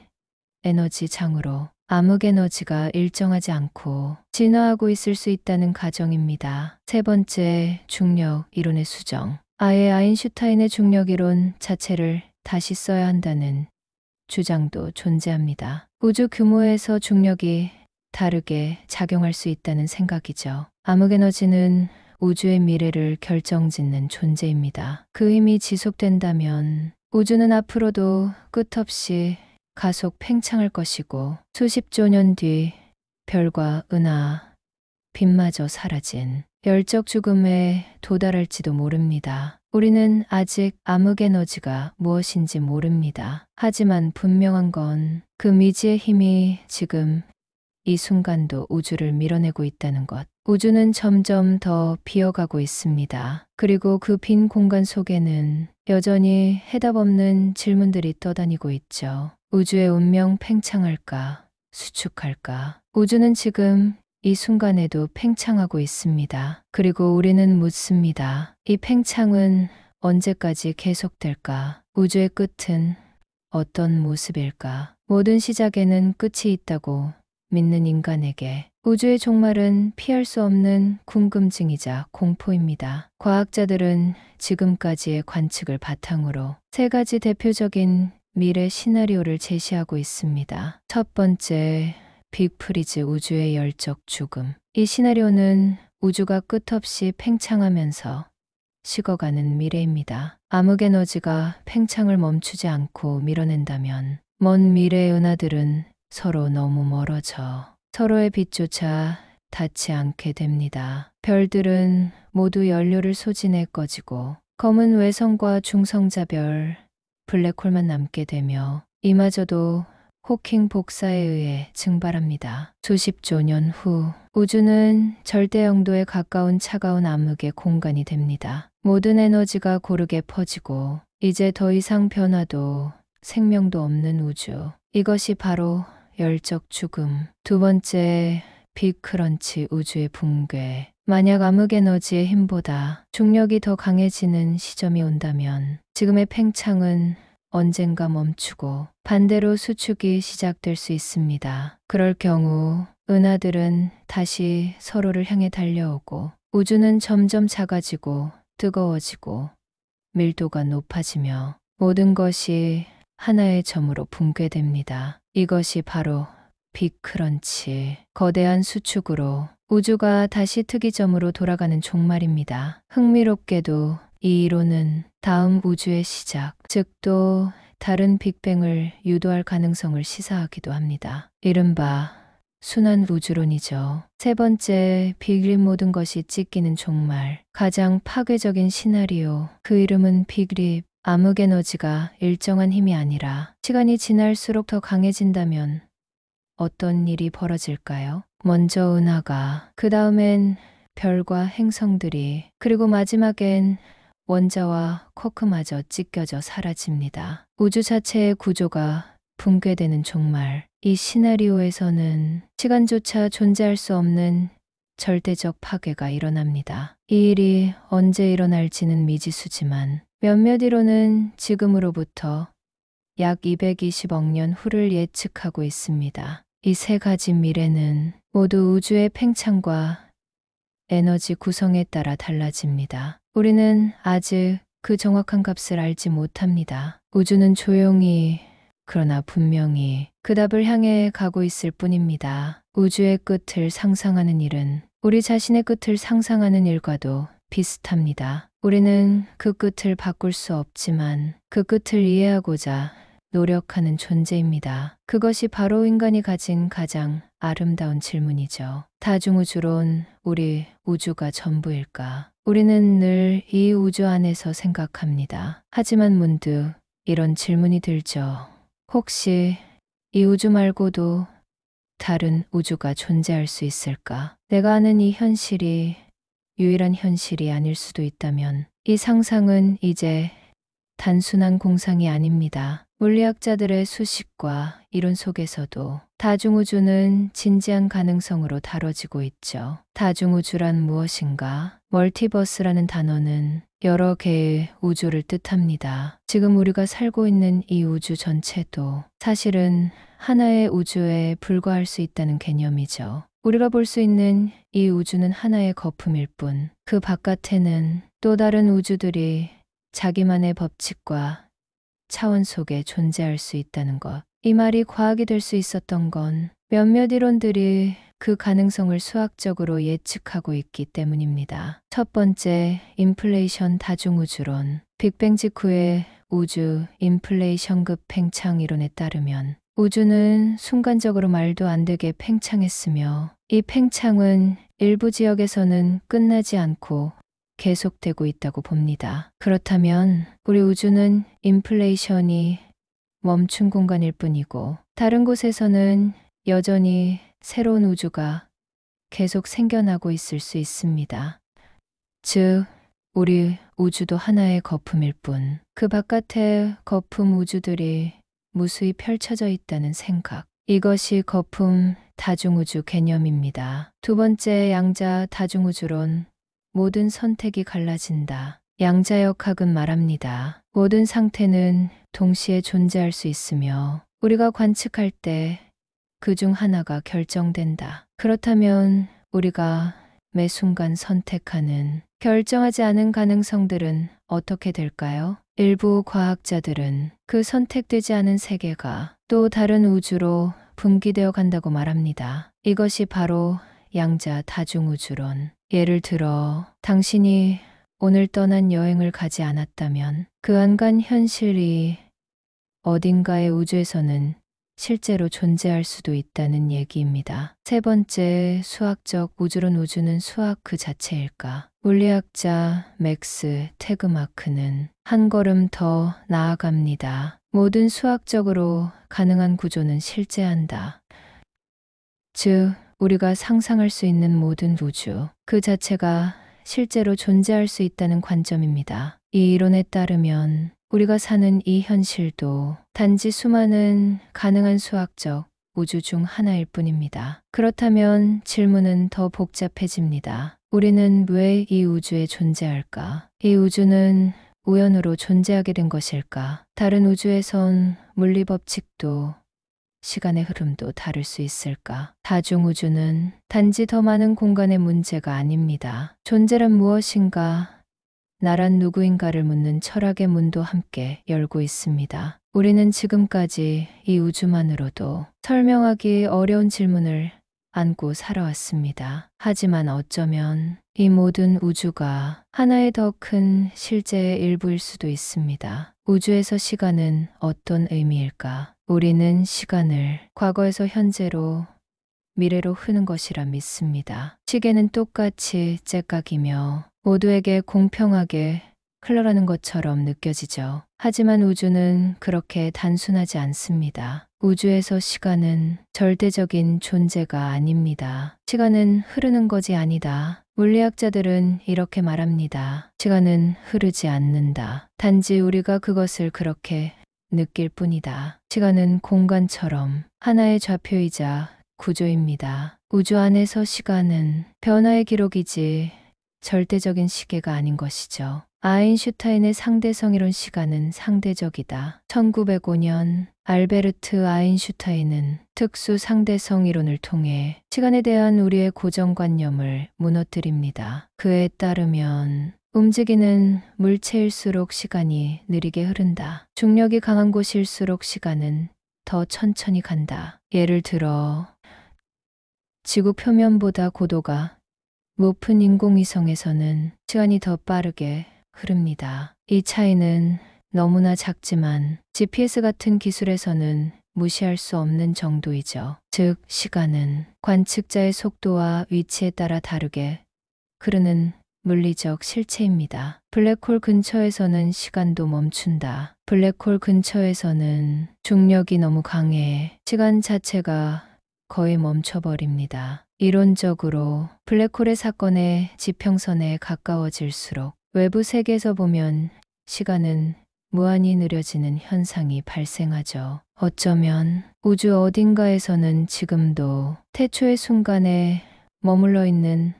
에너지 장으로 암흑에너지가 일정하지 않고 진화하고 있을 수 있다는 가정입니다. 세 번째, 중력 이론의 수정. 아예 아인슈타인의 중력 이론 자체를 다시 써야 한다는 주장도 존재합니다. 우주 규모에서 중력이 다르게 작용할 수 있다는 생각이죠. 암흑에너지는 우주의 미래를 결정짓는 존재입니다. 그 힘이 지속된다면 우주는 앞으로도 끝없이 가속 팽창할 것이고 수십조 년 뒤 별과 은하, 빛마저 사라진 열적 죽음에 도달할지도 모릅니다. 우리는 아직 암흑에너지가 무엇인지 모릅니다. 하지만 분명한 건 그 미지의 힘이 지금 이 순간도 우주를 밀어내고 있다는 것. 우주는 점점 더 비어가고 있습니다. 그리고 그 빈 공간 속에는 여전히 해답 없는 질문들이 떠다니고 있죠. 우주의 운명 팽창할까? 수축할까? 우주는 지금 이 순간에도 팽창하고 있습니다. 그리고 우리는 묻습니다. 이 팽창은 언제까지 계속될까? 우주의 끝은 어떤 모습일까? 모든 시작에는 끝이 있다고 믿는 인간에게 우주의 종말은 피할 수 없는 궁금증이자 공포입니다. 과학자들은 지금까지의 관측을 바탕으로 세 가지 대표적인 미래 시나리오를 제시하고 있습니다. 첫 번째, 빅프리즈 우주의 열적 죽음. 이 시나리오는 우주가 끝없이 팽창하면서 식어가는 미래입니다. 암흑에너지가 팽창을 멈추지 않고 밀어낸다면 먼 미래의 은하들은 서로 너무 멀어져 서로의 빛조차 닿지 않게 됩니다. 별들은 모두 연료를 소진해 꺼지고 검은 외성과 중성자별, 블랙홀만 남게 되며 이마저도 호킹 복사에 의해 증발합니다. 수십조 년 후 우주는 절대 영도에 가까운 차가운 암흑의 공간이 됩니다. 모든 에너지가 고르게 퍼지고 이제 더 이상 변화도 생명도 없는 우주. 이것이 바로 열적 죽음. 두 번째, 빅크런치 우주의 붕괴. 만약 암흑에너지의 힘보다 중력이 더 강해지는 시점이 온다면 지금의 팽창은 언젠가 멈추고 반대로 수축이 시작될 수 있습니다. 그럴 경우 은하들은 다시 서로를 향해 달려오고 우주는 점점 작아지고 뜨거워지고 밀도가 높아지며 모든 것이 하나의 점으로 붕괴됩니다. 이것이 바로 빅크런치, 거대한 수축으로 우주가 다시 특이점으로 돌아가는 종말입니다. 흥미롭게도 이 이론은 다음 우주의 시작, 즉 또 다른 빅뱅을 유도할 가능성을 시사하기도 합니다. 이른바 순환 우주론이죠. 세 번째, 빅립 모든 것이 찢기는 종말. 가장 파괴적인 시나리오. 그 이름은 빅립. 암흑에너지가 일정한 힘이 아니라 시간이 지날수록 더 강해진다면 어떤 일이 벌어질까요? 먼저 은하가, 그 다음엔 별과 행성들이, 그리고 마지막엔 원자와 쿼크마저 찢겨져 사라집니다. 우주 자체의 구조가 붕괴되는 종말. 이 시나리오에서는 시간조차 존재할 수 없는 절대적 파괴가 일어납니다. 이 일이 언제 일어날지는 미지수지만 몇몇 이론은 지금으로부터 약 220억 년 후를 예측하고 있습니다. 이 세 가지 미래는 모두 우주의 팽창과 에너지 구성에 따라 달라집니다. 우리는 아직 그 정확한 값을 알지 못합니다. 우주는 조용히, 그러나 분명히 그 답을 향해 가고 있을 뿐입니다. 우주의 끝을 상상하는 일은 우리 자신의 끝을 상상하는 일과도 비슷합니다. 우리는 그 끝을 바꿀 수 없지만 그 끝을 이해하고자 노력하는 존재입니다. 그것이 바로 인간이 가진 가장 아름다운 질문이죠. 다중우주론, 우리 우주가 전부일까? 우리는 늘 이 우주 안에서 생각합니다. 하지만 문득 이런 질문이 들죠. 혹시 이 우주 말고도 다른 우주가 존재할 수 있을까? 내가 아는 이 현실이 유일한 현실이 아닐 수도 있다면 이 상상은 이제 단순한 공상이 아닙니다. 물리학자들의 수식과 이론 속에서도 다중우주는 진지한 가능성으로 다뤄지고 있죠. 다중우주란 무엇인가? 멀티버스라는 단어는 여러 개의 우주를 뜻합니다. 지금 우리가 살고 있는 이 우주 전체도 사실은 하나의 우주에 불과할 수 있다는 개념이죠. 우리가 볼 수 있는 이 우주는 하나의 거품일 뿐, 그 바깥에는 또 다른 우주들이 자기만의 법칙과 차원 속에 존재할 수 있다는 것. 이 말이 과학이 될 수 있었던 건 몇몇 이론들이 그 가능성을 수학적으로 예측하고 있기 때문입니다. 첫 번째, 인플레이션 다중우주론. 빅뱅 직후의 우주 인플레이션급 팽창 이론에 따르면 우주는 순간적으로 말도 안 되게 팽창했으며 이 팽창은 일부 지역에서는 끝나지 않고 계속되고 있다고 봅니다. 그렇다면 우리 우주는 인플레이션이 멈춘 공간일 뿐이고 다른 곳에서는 여전히 새로운 우주가 계속 생겨나고 있을 수 있습니다. 즉, 우리 우주도 하나의 거품일 뿐, 그 바깥의 거품 우주들이 무수히 펼쳐져 있다는 생각. 이것이 거품 다중우주 개념입니다. 두 번째 양자 다중우주론, 모든 선택이 갈라진다. 양자역학은 말합니다. 모든 상태는 동시에 존재할 수 있으며 우리가 관측할 때 그 중 하나가 결정된다. 그렇다면 우리가 매 순간 선택하는 결정하지 않은 가능성들은 어떻게 될까요? 일부 과학자들은 그 선택되지 않은 세계가 또 다른 우주로 분기되어 간다고 말합니다. 이것이 바로 양자 다중우주론. 예를 들어 당신이 오늘 떠난 여행을 가지 않았다면 그 안간 현실이 어딘가의 우주에서는 실제로 존재할 수도 있다는 얘기입니다. 세 번째, 수학적 우주론. 우주는 수학 그 자체일까? 물리학자 맥스 테그마크는 한 걸음 더 나아갑니다. 모든 수학적으로 가능한 구조는 실제한다. 즉, 우리가 상상할 수 있는 모든 우주, 그 자체가 실제로 존재할 수 있다는 관점입니다. 이 이론에 따르면 우리가 사는 이 현실도 단지 수많은 가능한 수학적 우주 중 하나일 뿐입니다. 그렇다면 질문은 더 복잡해집니다. 우리는 왜 이 우주에 존재할까? 이 우주는 우연으로 존재하게 된 것일까? 다른 우주에선 물리 법칙도 시간의 흐름도 다를 수 있을까? 다중우주는 단지 더 많은 공간의 문제가 아닙니다. 존재란 무엇인가? 나란 누구인가를 묻는 철학의 문도 함께 열고 있습니다. 우리는 지금까지 이 우주만으로도 설명하기 어려운 질문을 안고 살아왔습니다. 하지만 어쩌면 이 모든 우주가 하나의 더 큰 실제의 일부일 수도 있습니다. 우주에서 시간은 어떤 의미일까? 우리는 시간을 과거에서 현재로 미래로 흐는 것이라 믿습니다. 시계는 똑같이 째깍이며 모두에게 공평하게 흘러가는 것처럼 느껴지죠. 하지만 우주는 그렇게 단순하지 않습니다. 우주에서 시간은 절대적인 존재가 아닙니다. 시간은 흐르는 것이 아니다. 물리학자들은 이렇게 말합니다. 시간은 흐르지 않는다. 단지 우리가 그것을 그렇게 느낄 뿐이다. 시간은 공간처럼 하나의 좌표이자 구조입니다. 우주 안에서 시간은 변화의 기록이지 절대적인 시계가 아닌 것이죠. 아인슈타인의 상대성이론. 시간은 상대적이다. 1905년 알베르트 아인슈타인은 특수 상대성 이론을 통해 시간에 대한 우리의 고정관념을 무너뜨립니다. 그에 따르면 움직이는 물체일수록 시간이 느리게 흐른다. 중력이 강한 곳일수록 시간은 더 천천히 간다. 예를 들어 지구 표면보다 고도가 높은 인공위성에서는 시간이 더 빠르게 흐릅니다. 이 차이는 너무나 작지만 GPS 같은 기술에서는 무시할 수 없는 정도이죠. 즉, 시간은 관측자의 속도와 위치에 따라 다르게 흐르는 물리적 실체입니다. 블랙홀 근처에서는 시간도 멈춘다. 블랙홀 근처에서는 중력이 너무 강해 시간 자체가 거의 멈춰버립니다. 이론적으로 블랙홀의 사건의 지평선에 가까워질수록 외부 세계에서 보면 시간은 무한히 느려지는 현상이 발생하죠. 어쩌면 우주 어딘가에서는 지금도 태초의 순간에 머물러 있는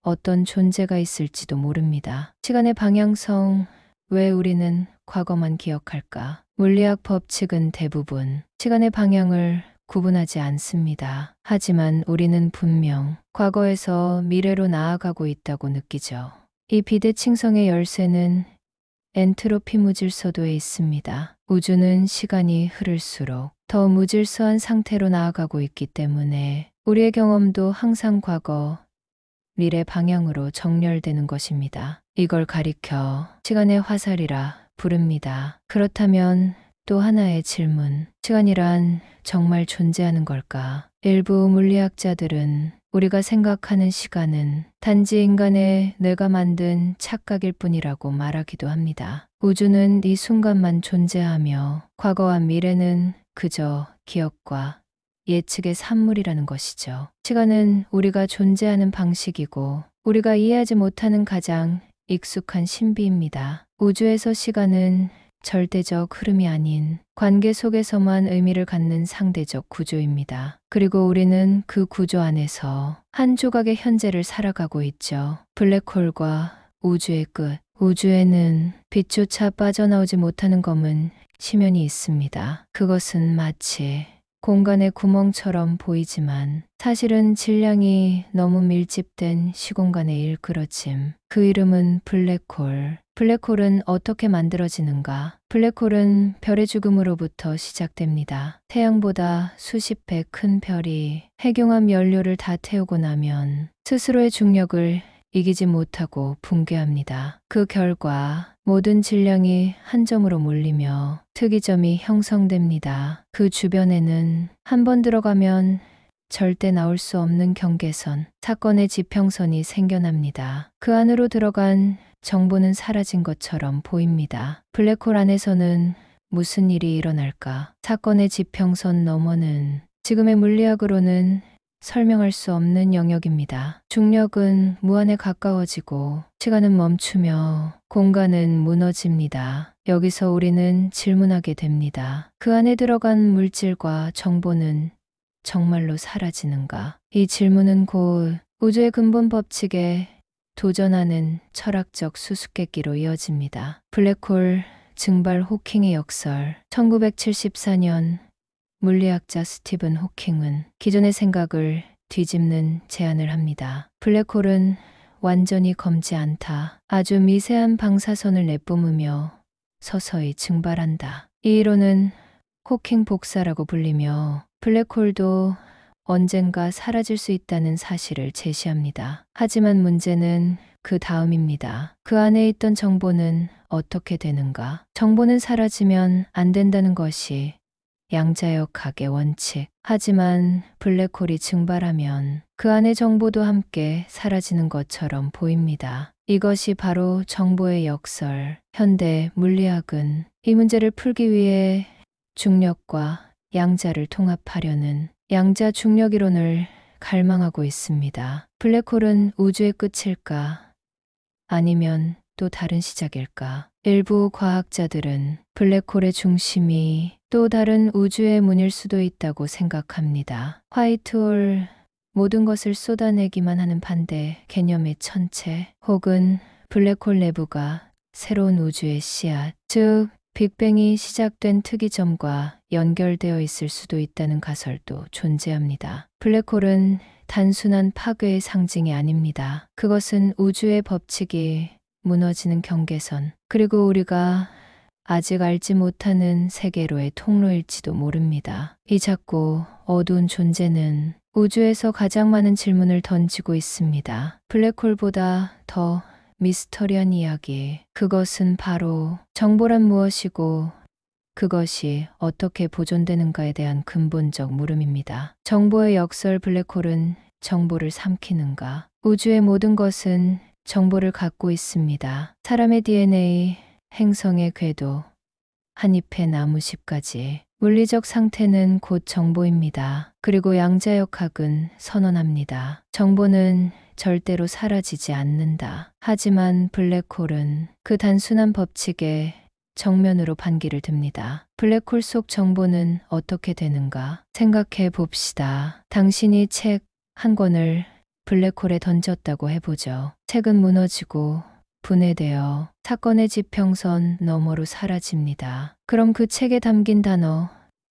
어떤 존재가 있을지도 모릅니다. 시간의 방향성, 왜 우리는 과거만 기억할까? 물리학 법칙은 대부분 시간의 방향을 구분하지 않습니다. 하지만 우리는 분명 과거에서 미래로 나아가고 있다고 느끼죠. 이 비대칭성의 열쇠는 엔트로피 무질서도에 있습니다. 우주는 시간이 흐를수록 더 무질서한 상태로 나아가고 있기 때문에 우리의 경험도 항상 과거, 미래 방향으로 정렬되는 것입니다. 이걸 가리켜 시간의 화살이라 부릅니다. 그렇다면 또 하나의 질문, 시간이란 정말 존재하는 걸까? 일부 물리학자들은 우리가 생각하는 시간은 단지 인간의 뇌가 만든 착각일 뿐이라고 말하기도 합니다. 우주는 이 순간만 존재하며 과거와 미래는 그저 기억과 예측의 산물이라는 것이죠. 시간은 우리가 존재하는 방식이고 우리가 이해하지 못하는 가장 익숙한 신비입니다. 우주에서 시간은 절대적 흐름이 아닌 관계 속에서만 의미를 갖는 상대적 구조입니다. 그리고 우리는 그 구조 안에서 한 조각의 현재를 살아가고 있죠. 블랙홀과 우주의 끝. 우주에는 빛조차 빠져나오지 못하는 검은 심연이 있습니다. 그것은 마치 공간의 구멍처럼 보이지만 사실은 질량이 너무 밀집된 시공간의 일그러짐. 그 이름은 블랙홀. 블랙홀은 어떻게 만들어지는가? 블랙홀은 별의 죽음으로부터 시작됩니다. 태양보다 수십 배 큰 별이 핵융합 연료를 다 태우고 나면 스스로의 중력을 이기지 못하고 붕괴합니다. 그 결과 모든 질량이 한 점으로 몰리며 특이점이 형성됩니다. 그 주변에는 한 번 들어가면 절대 나올 수 없는 경계선, 사건의 지평선이 생겨납니다. 그 안으로 들어간 정보는 사라진 것처럼 보입니다. 블랙홀 안에서는 무슨 일이 일어날까? 사건의 지평선 너머는 지금의 물리학으로는 설명할 수 없는 영역입니다. 중력은 무한에 가까워지고 시간은 멈추며 공간은 무너집니다. 여기서 우리는 질문하게 됩니다. 그 안에 들어간 물질과 정보는 정말로 사라지는가? 이 질문은 곧 우주의 근본 법칙에 도전하는 철학적 수수께끼로 이어집니다. 블랙홀 증발 호킹의 역설. 1974년 물리학자 스티븐 호킹은 기존의 생각을 뒤집는 제안을 합니다. 블랙홀은 완전히 검지 않다. 아주 미세한 방사선을 내뿜으며 서서히 증발한다. 이 이론은 호킹 복사라고 불리며 블랙홀도 언젠가 사라질 수 있다는 사실을 제시합니다. 하지만 문제는 그 다음입니다. 그 안에 있던 정보는 어떻게 되는가? 정보는 사라지면 안 된다는 것이 양자역학의 원칙. 하지만 블랙홀이 증발하면 그 안의 정보도 함께 사라지는 것처럼 보입니다. 이것이 바로 정보의 역설. 현대 물리학은 이 문제를 풀기 위해 중력과 양자를 통합하려는 양자 중력 이론을 갈망하고 있습니다. 블랙홀은 우주의 끝일까? 아니면 또 다른 시작일까? 일부 과학자들은 블랙홀의 중심이 또 다른 우주의 문일 수도 있다고 생각합니다. 화이트홀, 모든 것을 쏟아내기만 하는 반대 개념의 천체, 혹은 블랙홀 내부가 새로운 우주의 씨앗, 즉 빅뱅이 시작된 특이점과 연결되어 있을 수도 있다는 가설도 존재합니다. 블랙홀은 단순한 파괴의 상징이 아닙니다. 그것은 우주의 법칙이 무너지는 경계선, 그리고 우리가 아직 알지 못하는 세계로의 통로일지도 모릅니다. 이 작고 어두운 존재는 우주에서 가장 많은 질문을 던지고 있습니다. 블랙홀보다 더 미스터리한 이야기. 그것은 바로 정보란 무엇이고 그것이 어떻게 보존되는가에 대한 근본적 물음입니다. 정보의 역설. 블랙홀은 정보를 삼키는가? 우주의 모든 것은 정보를 갖고 있습니다. 사람의 DNA, 행성의 궤도, 한 잎의 나무잎까지. 물리적 상태는 곧 정보입니다. 그리고 양자역학은 선언합니다. 정보는 절대로 사라지지 않는다. 하지만 블랙홀은 그 단순한 법칙에 정면으로 반기를 듭니다. 블랙홀 속 정보는 어떻게 되는가? 생각해 봅시다. 당신이 책 한 권을 블랙홀에 던졌다고 해보죠. 책은 무너지고 분해되어 사건의 지평선 너머로 사라집니다. 그럼 그 책에 담긴 단어,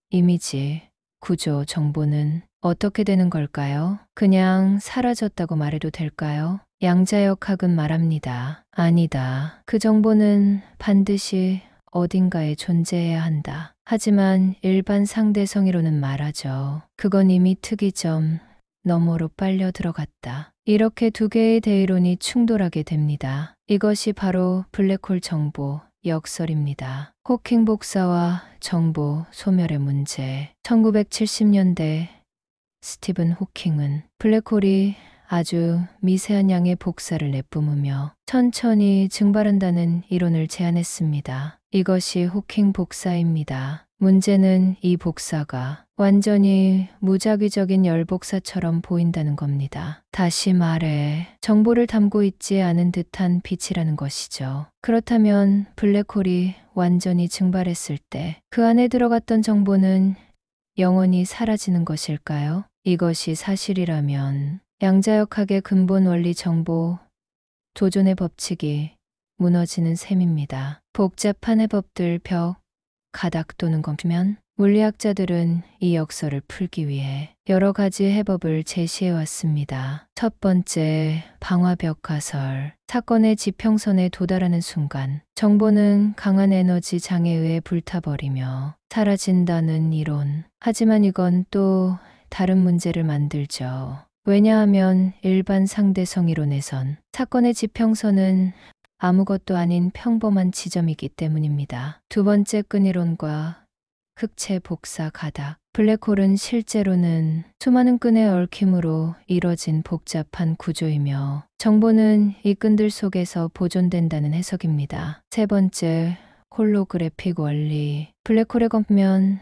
이미지, 구조, 정보는 어떻게 되는 걸까요? 그냥 사라졌다고 말해도 될까요? 양자역학은 말합니다. 아니다. 그 정보는 반드시 어딘가에 존재해야 한다. 하지만 일반 상대성이론은 말하죠. 그건 이미 특이점 너머로 빨려 들어갔다. 이렇게 두 개의 대이론이 충돌하게 됩니다. 이것이 바로 블랙홀 정보 역설입니다. 호킹 복사와 정보 소멸의 문제. 1970년대 스티븐 호킹은 블랙홀이 아주 미세한 양의 복사를 내뿜으며 천천히 증발한다는 이론을 제안했습니다. 이것이 호킹 복사입니다. 문제는 이 복사가 완전히 무작위적인 열복사처럼 보인다는 겁니다. 다시 말해 정보를 담고 있지 않은 듯한 빛이라는 것이죠. 그렇다면 블랙홀이 완전히 증발했을 때 그 안에 들어갔던 정보는 영원히 사라지는 것일까요? 이것이 사실이라면 양자역학의 근본 원리 정보 도존의 법칙이 무너지는 셈입니다. 복잡한 해법들 벽, 가닥 또는 검면 물리학자들은 이 역설을 풀기 위해 여러 가지 해법을 제시해 왔습니다. 첫 번째, 방화벽 가설. 사건의 지평선에 도달하는 순간 정보는 강한 에너지 장애에 의해 불타버리며 사라진다는 이론. 하지만 이건 또 다른 문제를 만들죠. 왜냐하면 일반 상대성 이론에선 사건의 지평선은 아무것도 아닌 평범한 지점이기 때문입니다. 두 번째 끈이론과 흑체 복사 가닥. 블랙홀은 실제로는 수많은 끈의 얽힘으로 이뤄진 복잡한 구조이며 정보는 이 끈들 속에서 보존된다는 해석입니다. 세 번째, 홀로그래픽 원리. 블랙홀의 겉면,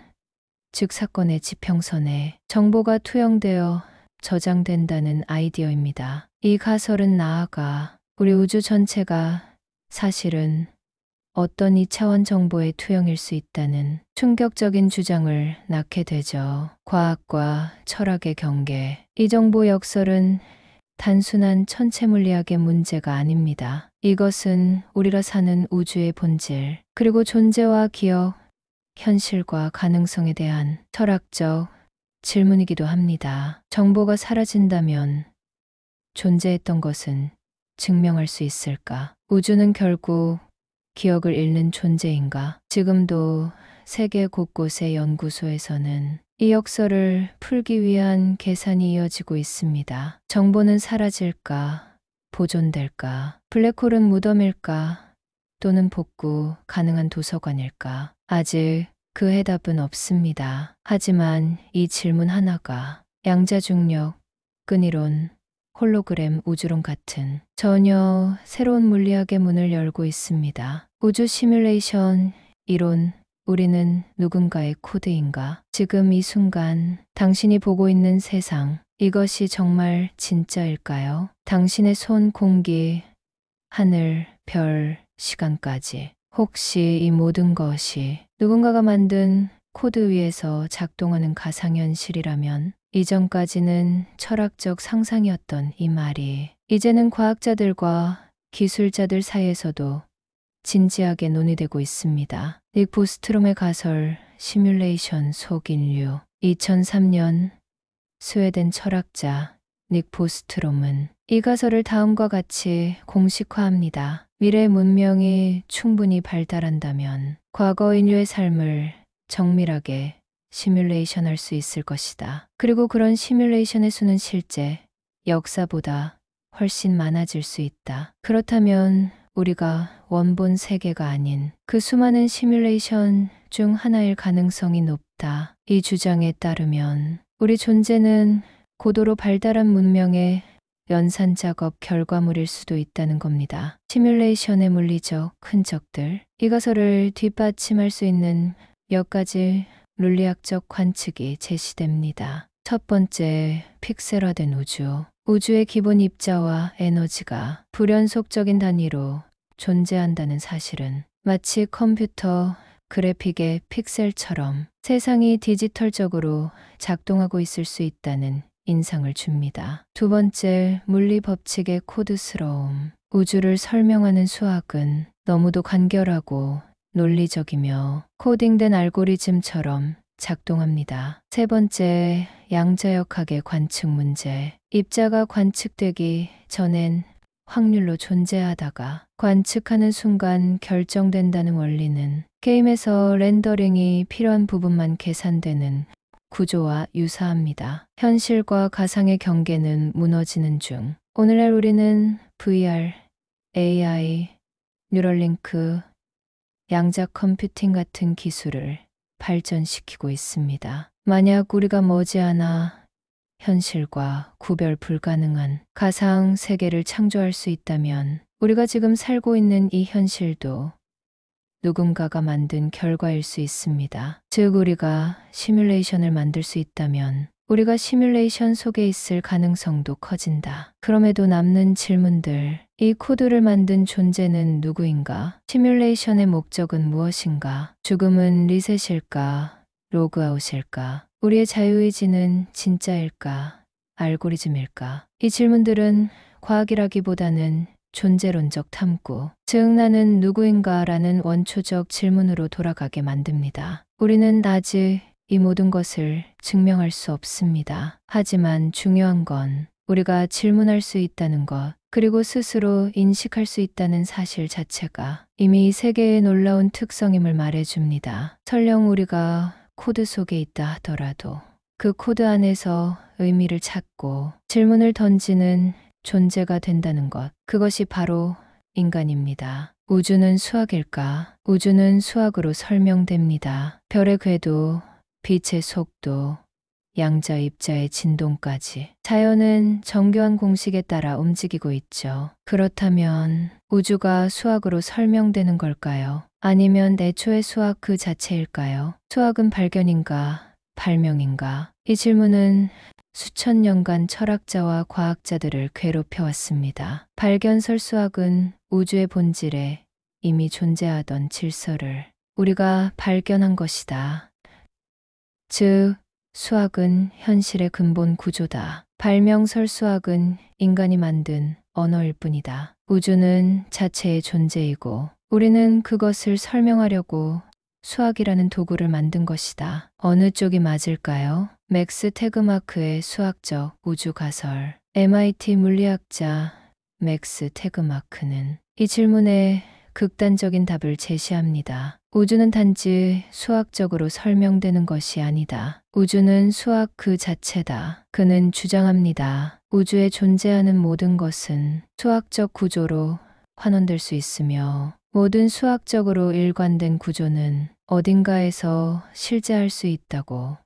즉 사건의 지평선에 정보가 투영되어 저장된다는 아이디어입니다. 이 가설은 나아가 우리 우주 전체가 사실은 어떤 2차원 정보의 투영일 수 있다는 충격적인 주장을 낳게 되죠. 과학과 철학의 경계. 이 정보 역설은 단순한 천체 물리학의 문제가 아닙니다. 이것은 우리가 사는 우주의 본질, 그리고 존재와 기억, 현실과 가능성에 대한 철학적 질문이기도 합니다. 정보가 사라진다면 존재했던 것은 증명할 수 있을까? 우주는 결국 기억을 잃는 존재인가? 지금도 세계 곳곳의 연구소에서는 이 역설을 풀기 위한 계산이 이어지고 있습니다. 정보는 사라질까? 보존될까? 블랙홀은 무덤일까? 또는 복구 가능한 도서관일까? 아직 그 해답은 없습니다. 하지만 이 질문 하나가 양자중력, 끈이론, 홀로그램 우주론 같은 전혀 새로운 물리학의 문을 열고 있습니다. 우주 시뮬레이션 이론, 우리는 누군가의 코드인가? 지금 이 순간 당신이 보고 있는 세상, 이것이 정말 진짜일까요? 당신의 손, 공기, 하늘, 별, 시간까지. 혹시 이 모든 것이 누군가가 만든 코드 위에서 작동하는 가상현실이라면 이전까지는 철학적 상상이었던 이 말이 이제는 과학자들과 기술자들 사이에서도 진지하게 논의되고 있습니다. 닉 보스트롬의 가설 시뮬레이션 속 인류. 2003년 스웨덴 철학자 닉 보스트롬은 이 가설을 다음과 같이 공식화합니다. 미래 문명이 충분히 발달한다면 과거 인류의 삶을 정밀하게 시뮬레이션 할 수 있을 것이다. 그리고 그런 시뮬레이션의 수는 실제 역사보다 훨씬 많아질 수 있다. 그렇다면 우리가 원본 세계가 아닌 그 수많은 시뮬레이션 중 하나일 가능성이 높다. 이 주장에 따르면 우리 존재는 고도로 발달한 문명의 연산 작업 결과물일 수도 있다는 겁니다. 시뮬레이션의 물리적 흔적들, 이 가설을 뒷받침할 수 있는 몇 가지 물리학적 관측이 제시됩니다. 첫 번째, 픽셀화된 우주. 우주의 기본 입자와 에너지가 불연속적인 단위로 존재한다는 사실은 마치 컴퓨터 그래픽의 픽셀처럼 세상이 디지털적으로 작동하고 있을 수 있다는 인상을 줍니다. 두 번째, 물리 법칙의 코드스러움. 우주를 설명하는 수학은 너무도 간결하고 논리적이며 코딩된 알고리즘처럼 작동합니다. 세 번째, 양자역학의 관측 문제. 입자가 관측되기 전엔 확률로 존재하다가 관측하는 순간 결정된다는 원리는 게임에서 렌더링이 필요한 부분만 계산되는 구조와 유사합니다. 현실과 가상의 경계는 무너지는 중. 오늘날 우리는 VR, AI, 뉴럴링크, 양자 컴퓨팅 같은 기술을 발전시키고 있습니다. 만약 우리가 머지않아 현실과 구별 불가능한 가상 세계를 창조할 수 있다면 우리가 지금 살고 있는 이 현실도 누군가가 만든 결과일 수 있습니다. 즉, 우리가 시뮬레이션을 만들 수 있다면 우리가 시뮬레이션 속에 있을 가능성도 커진다. 그럼에도 남는 질문들. 이 코드를 만든 존재는 누구인가? 시뮬레이션의 목적은 무엇인가? 죽음은 리셋일까? 로그아웃일까? 우리의 자유의지는 진짜일까? 알고리즘일까? 이 질문들은 과학이라기보다는 존재론적 탐구, 즉 나는 누구인가 라는 원초적 질문으로 돌아가게 만듭니다. 우리는 아직 이 모든 것을 증명할 수 없습니다. 하지만 중요한 건 우리가 질문할 수 있다는 것, 그리고 스스로 인식할 수 있다는 사실 자체가 이미 이 세계의 놀라운 특성임을 말해줍니다. 설령 우리가 코드 속에 있다 하더라도 그 코드 안에서 의미를 찾고 질문을 던지는 존재가 된다는 것, 그것이 바로 인간입니다. 우주는 수학일까? 우주는 수학으로 설명됩니다. 별의 궤도, 빛의 속도, 양자 입자의 진동까지 자연은 정교한 공식에 따라 움직이고 있죠. 그렇다면 우주가 수학으로 설명되는 걸까요? 아니면 애초의 수학 그 자체일까요? 수학은 발견인가? 발명인가? 이 질문은 수천 년간 철학자와 과학자들을 괴롭혀왔습니다. 발견설 수학은 우주의 본질에 이미 존재하던 질서를 우리가 발견한 것이다. 즉, 수학은 현실의 근본 구조다. 발명설 수학은 인간이 만든 언어일 뿐이다. 우주는 자체의 존재이고 우리는 그것을 설명하려고 수학이라는 도구를 만든 것이다. 어느 쪽이 맞을까요? 맥스 태그마크의 수학적 우주 가설. MIT 물리학자 맥스 태그마크는 이 질문에 극단적인 답을 제시합니다. 우주는 단지 수학적으로 설명되는 것이 아니다. 우주는 수학 그 자체다. 그는 주장합니다. 우주에 존재하는 모든 것은 수학적 구조로 환원될 수 있으며 모든 수학적으로 일관된 구조는 어딘가에서 실제할 수 있다고.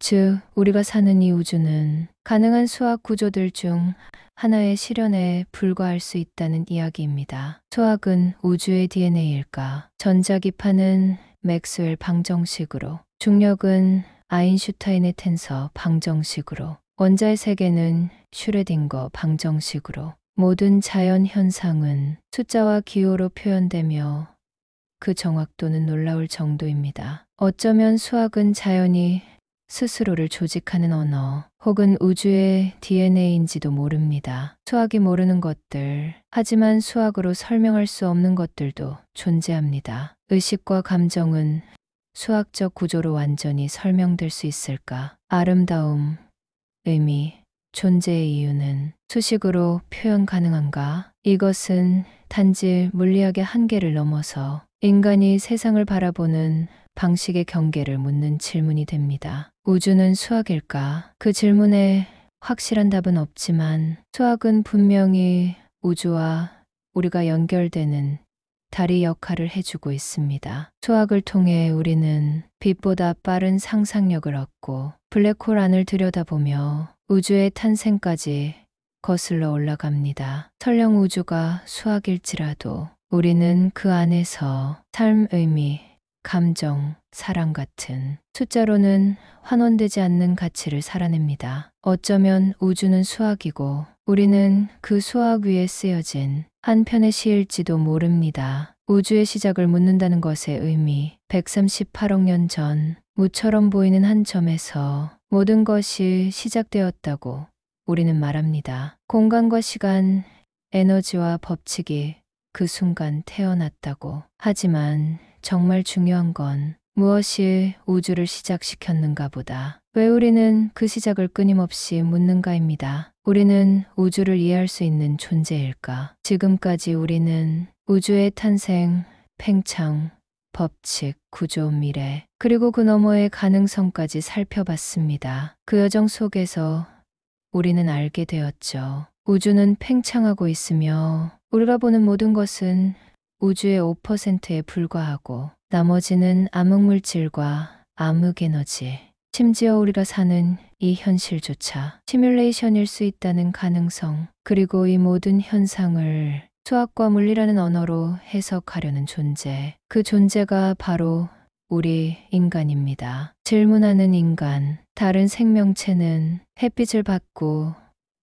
즉, 우리가 사는 이 우주는 가능한 수학 구조들 중 하나의 실현에 불과할 수 있다는 이야기입니다. 수학은 우주의 DNA일까? 전자기파는 맥스웰 방정식으로, 중력은 아인슈타인의 텐서 방정식으로, 원자의 세계는 슈레딩거 방정식으로, 모든 자연 현상은 숫자와 기호로 표현되며 그 정확도는 놀라울 정도입니다. 어쩌면 수학은 자연이 스스로를 조직하는 언어 혹은 우주의 DNA인지도 모릅니다. 수학이 모르는 것들, 하지만 수학으로 설명할 수 없는 것들도 존재합니다. 의식과 감정은 수학적 구조로 완전히 설명될 수 있을까? 아름다움, 의미, 존재의 이유는 수식으로 표현 가능한가? 이것은 단지 물리학의 한계를 넘어서 인간이 세상을 바라보는 방식의 경계를 묻는 질문이 됩니다. 우주는 수학일까? 그 질문에 확실한 답은 없지만 수학은 분명히 우주와 우리가 연결되는 다리 역할을 해주고 있습니다. 수학을 통해 우리는 빛보다 빠른 상상력을 얻고 블랙홀 안을 들여다보며 우주의 탄생까지 거슬러 올라갑니다. 설령 우주가 수학일지라도 우리는 그 안에서 삶, 의미, 감정, 사랑 같은 숫자로는 환원되지 않는 가치를 살아냅니다. 어쩌면 우주는 수학이고 우리는 그 수학 위에 쓰여진 한 편의 시일지도 모릅니다. 우주의 시작을 묻는다는 것의 의미, 138억 년 전 무처럼 보이는 한 점에서 모든 것이 시작되었다고 우리는 말합니다. 공간과 시간, 에너지와 법칙이 그 순간 태어났다고. 하지만 정말 중요한 건 무엇이 우주를 시작시켰는가 보다. 왜 우리는 그 시작을 끊임없이 묻는가입니다. 우리는 우주를 이해할 수 있는 존재일까? 지금까지 우리는 우주의 탄생, 팽창, 법칙, 구조, 미래, 그리고 그 너머의 가능성까지 살펴봤습니다. 그 여정 속에서 우리는 알게 되었죠. 우주는 팽창하고 있으며 우리가 보는 모든 것은 우주의 5%에 불과하고 나머지는 암흑물질과 암흑에너지, 심지어 우리가 사는 이 현실조차 시뮬레이션일 수 있다는 가능성, 그리고 이 모든 현상을 수학과 물리라는 언어로 해석하려는 존재. 그 존재가 바로 우리 인간입니다. 질문하는 인간. 다른 생명체는 햇빛을 받고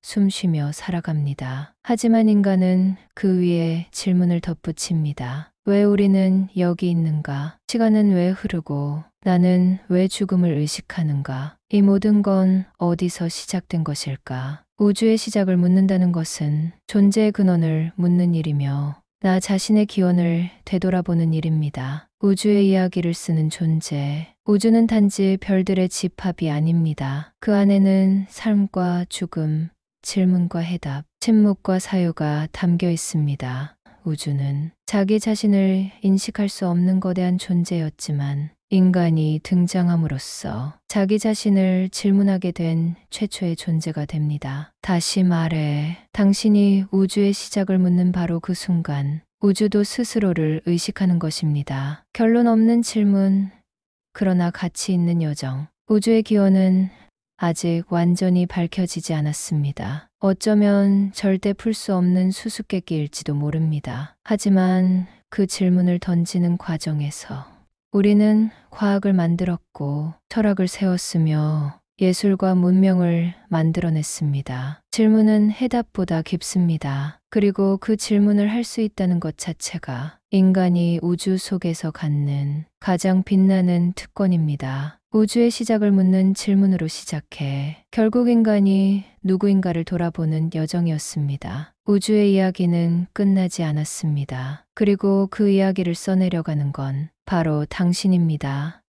숨쉬며 살아갑니다. 하지만 인간은 그 위에 질문을 덧붙입니다. 왜 우리는 여기 있는가? 시간은 왜 흐르고 나는 왜 죽음을 의식하는가? 이 모든 건 어디서 시작된 것일까? 우주의 시작을 묻는다는 것은 존재의 근원을 묻는 일이며 나 자신의 기원을 되돌아보는 일입니다. 우주의 이야기를 쓰는 존재. 우주는 단지 별들의 집합이 아닙니다. 그 안에는 삶과 죽음, 질문과 해답, 침묵과 사유가 담겨 있습니다. 우주는 자기 자신을 인식할 수 없는 거대한 존재였지만 인간이 등장함으로써 자기 자신을 질문하게 된 최초의 존재가 됩니다. 다시 말해, 당신이 우주의 시작을 묻는 바로 그 순간, 우주도 스스로를 의식하는 것입니다. 결론 없는 질문, 그러나 가치 있는 여정. 우주의 기원은 아직 완전히 밝혀지지 않았습니다. 어쩌면 절대 풀 수 없는 수수께끼일지도 모릅니다. 하지만 그 질문을 던지는 과정에서 우리는 과학을 만들었고 철학을 세웠으며 예술과 문명을 만들어냈습니다. 질문은 해답보다 깊습니다. 그리고 그 질문을 할 수 있다는 것 자체가 인간이 우주 속에서 갖는 가장 빛나는 특권입니다. 우주의 시작을 묻는 질문으로 시작해 결국 인간이 누구인가를 돌아보는 여정이었습니다. 우주의 이야기는 끝나지 않았습니다. 그리고 그 이야기를 써내려가는 건 바로 당신입니다.